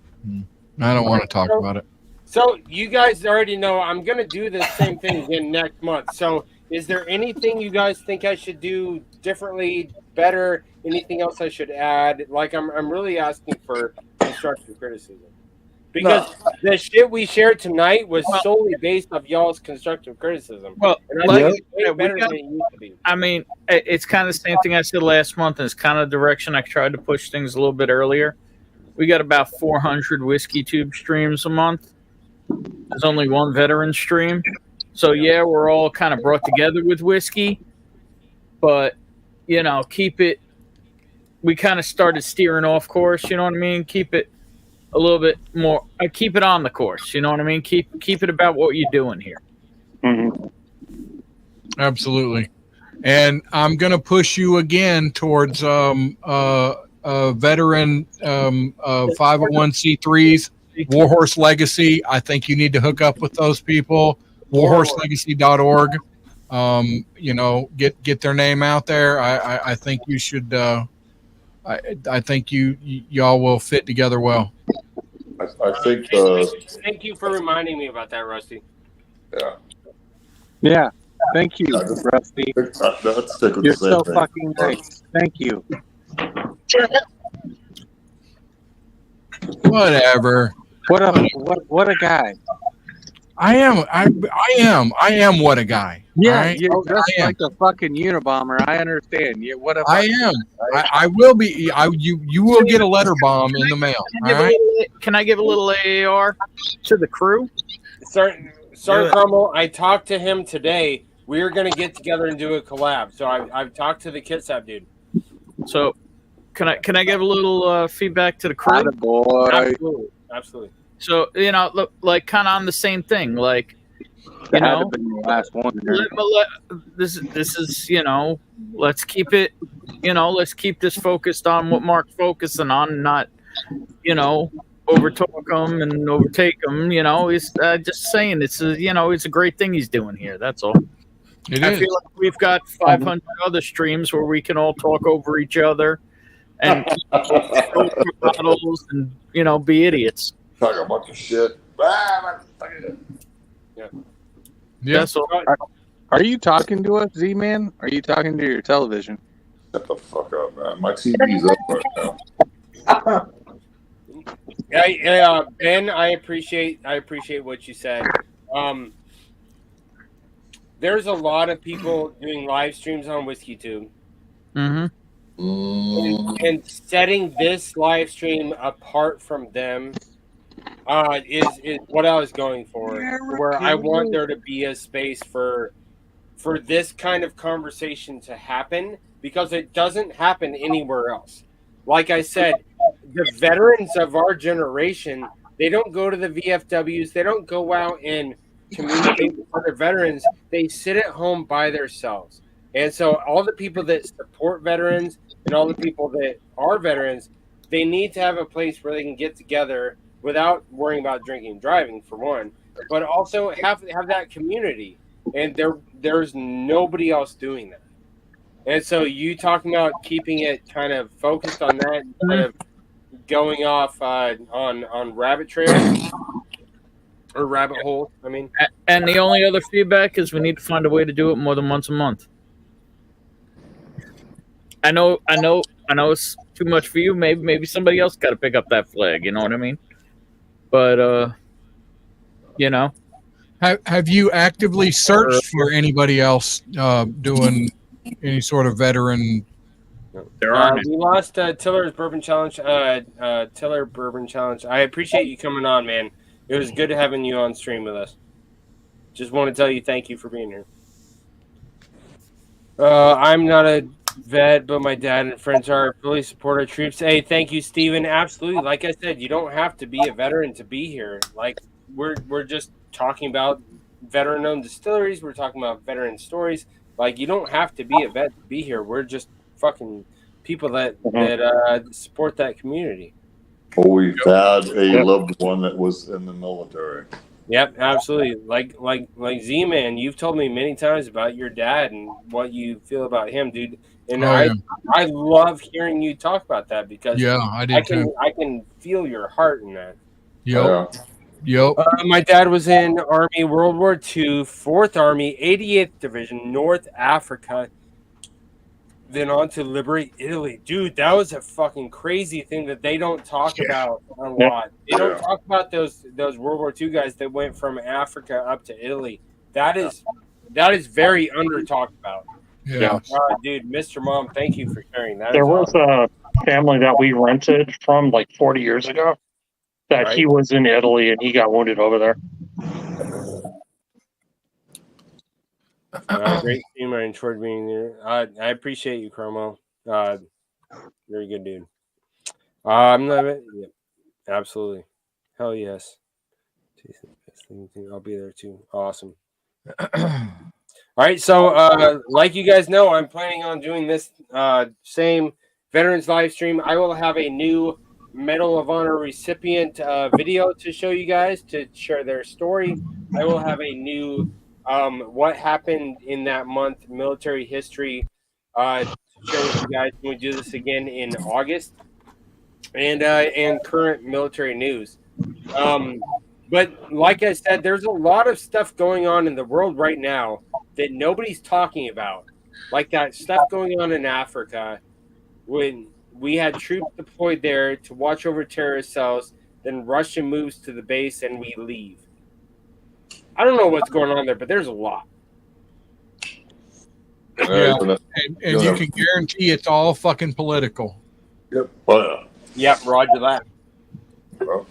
don't want to talk about it. So you guys already know I'm gonna do the same thing again next month. So is there anything you guys think I should do differently, better? Anything else I should add? Like I'm really asking for constructive criticism. Because the shit we shared tonight was solely based off y'all's constructive criticism. Well, and I think it's way better than it used to be. I mean, it's kind of the same thing I said last month, and it's kind of the direction I tried to push things a little bit earlier. We got about 400 whiskey tube streams a month. There's only one veteran stream. So, yeah, we're all kind of brought together with whiskey. But, keep it – we kind of started steering off course, you know what I mean? Keep it a little bit more. I keep it on the course. You know what I mean? Keep it about what you're doing here. Mm-hmm. Absolutely. And I'm going to push you again towards veteran 501c3s, Warhorse Legacy. I think you need to hook up with those people. Warhorselegacy.org. Get their name out there. I think you should. I think y'all will fit together well. I think. Thank you for reminding me about that, Rusty. Yeah. Thank you, Rusty. You're so fucking nice. Thank you. Whatever. What a guy. I am what a guy. Yeah, right? you're just I am. like a fucking Unabomber. I understand. You what a I am. I will be. You will get a letter bomb in the mail. Can I give a little AAR to the crew? Sorry, Crumble. I talked to him today. We're gonna get together and do a collab. So I've talked to the Kitsap dude. So can I give a little feedback to the crew? Absolutely. So look, like kind of on the same thing, like been the last one. This is let's keep it, let's keep this focused on what Mark's focusing on, not overtalk him and overtake him. He's just saying it's a great thing he's doing here. That's all. I feel like we've got 500 other streams where we can all talk over each other and bottles and be idiots. Talk a bunch of shit. Yeah. So, are you talking to us, Z-Man? Are you talking to your television? Shut the fuck up, man. My TV's up right now. Ben, I appreciate what you said. There's a lot of people doing live streams on WhiskeyTube. And setting this live stream apart from them is what I was going for. Where I want there to be a space for this kind of conversation to happen, because it doesn't happen anywhere else. Like I said, the veterans of our generation, they don't go to the VFWs. They don't go out and communicate with other veterans. They sit at home by themselves. And so all the people that support veterans and all the people that are veterans, they need to have a place where they can get together without worrying about drinking and driving, for one, but also have that community. And there's nobody else doing that. And so you talking about keeping it kind of focused on that, kind of going off on rabbit trails or rabbit holes. I mean, and the only other feedback is we need to find a way to do it more than once a month. I know it's too much for you. Maybe somebody else got to pick up that flag. You know what I mean? But have you actively searched for anybody else doing any sort of veteran? There aren't. We lost Tiller's Bourbon Challenge. Tiller Bourbon Challenge. I appreciate you coming on, man. It was good having you on stream with us. Just want to tell you thank you for being here. I'm not a vet, but my dad and friends are. Fully support our troops. Hey, thank you, Steven. Absolutely. Like I said, you don't have to be a veteran to be here. Like we're just talking about veteran-owned distilleries. We're talking about veteran stories. Like you don't have to be a vet to be here. We're just fucking people that support that community. Well, we've had a loved one that was in the military. Yep, absolutely. Like Z-Man, you've told me many times about your dad and what you feel about him, dude. And I love hearing you talk about that because I can feel your heart in that. Yep. My dad was in Army World War II, 4th Army, 88th Division, North Africa. Then on to liberate Italy. Dude, that was a fucking crazy thing that they don't talk about a lot. They don't talk about those World War II guys that went from Africa up to Italy. That is very under talked about. Yeah. Dude, Mr. Mom, thank you for sharing that. There was a family that we rented from like 40 years ago that he was in Italy and he got wounded over there. Great team. I enjoyed being there. I appreciate you, Chromo. Very good dude. Absolutely. Hell yes. I'll be there too. Awesome. All right. So, like you guys know, I'm planning on doing this same veterans live stream. I will have a new Medal of Honor recipient video to show you guys to share their story. I will have a new what happened in that month, military history, to share with you guys when we do this again in August, and current military news. But like I said, there's a lot of stuff going on in the world right now that nobody's talking about, like that stuff going on in Africa when we had troops deployed there to watch over terrorist cells. Then Russia moves to the base and we leave. I don't know what's going on there, but there's a lot. Yeah, and you can guarantee it's all fucking political. Yep. Well, Yep, roger that. well,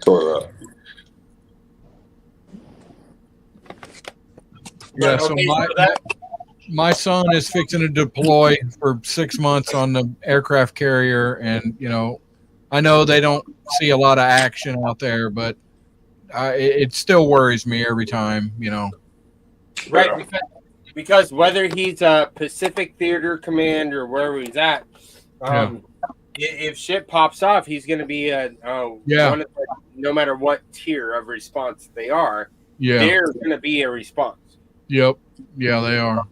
sorry that. Yeah, so my son is fixing to deploy for 6 months on the aircraft carrier, and I know they don't see a lot of action out there, but it still worries me every time. Right, because whether he's a Pacific Theater Command or wherever he's at, if shit pops off, he's going to be one of no matter what tier of response they are. Yeah, there's going to be a response. Yep. Yeah, they are.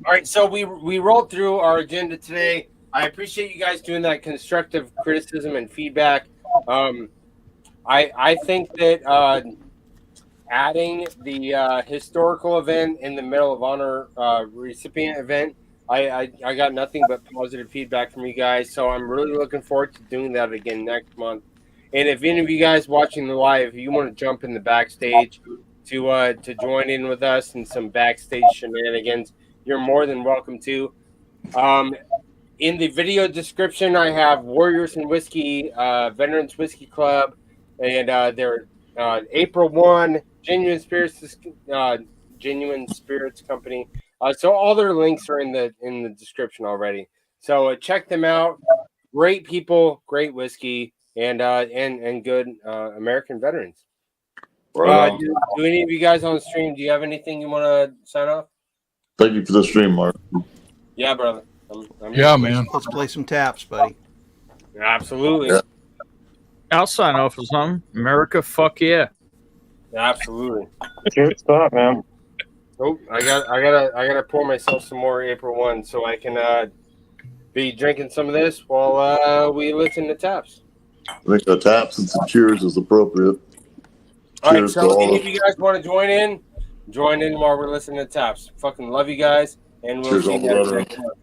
All right, so we rolled through our agenda today. I appreciate you guys doing that constructive criticism and feedback. I think that adding the historical event in the Medal of Honor recipient event, I got nothing but positive feedback from you guys. So I'm really looking forward to doing that again next month. And if any of you guys watching the live, if you want to jump in the backstage to join in with us in some backstage shenanigans, you're more than welcome to. In the video description, I have Warriors and Whiskey, Veterans Whiskey Club, and their April 1 Genuine Spirits Company. So all their links are in the description already. So check them out. Great people, great whiskey, and good American veterans. Right do any of you guys on the stream? Do you have anything you want to sign off? Thank you for the stream, Mark. Yeah, brother. Yeah, man. Let's play some taps, buddy. Absolutely. Yeah. I'll sign off with something. America, fuck yeah. Absolutely. Good stuff, man. Oh, I gotta pour myself some more April 1 so I can be drinking some of this while we listen to taps. I think the taps and some cheers is appropriate. All right, Cheers to so all any of of you guys want to join in while we're listening to taps. Fucking love you guys, and we'll Cheers, see all you the guys veterans. next month.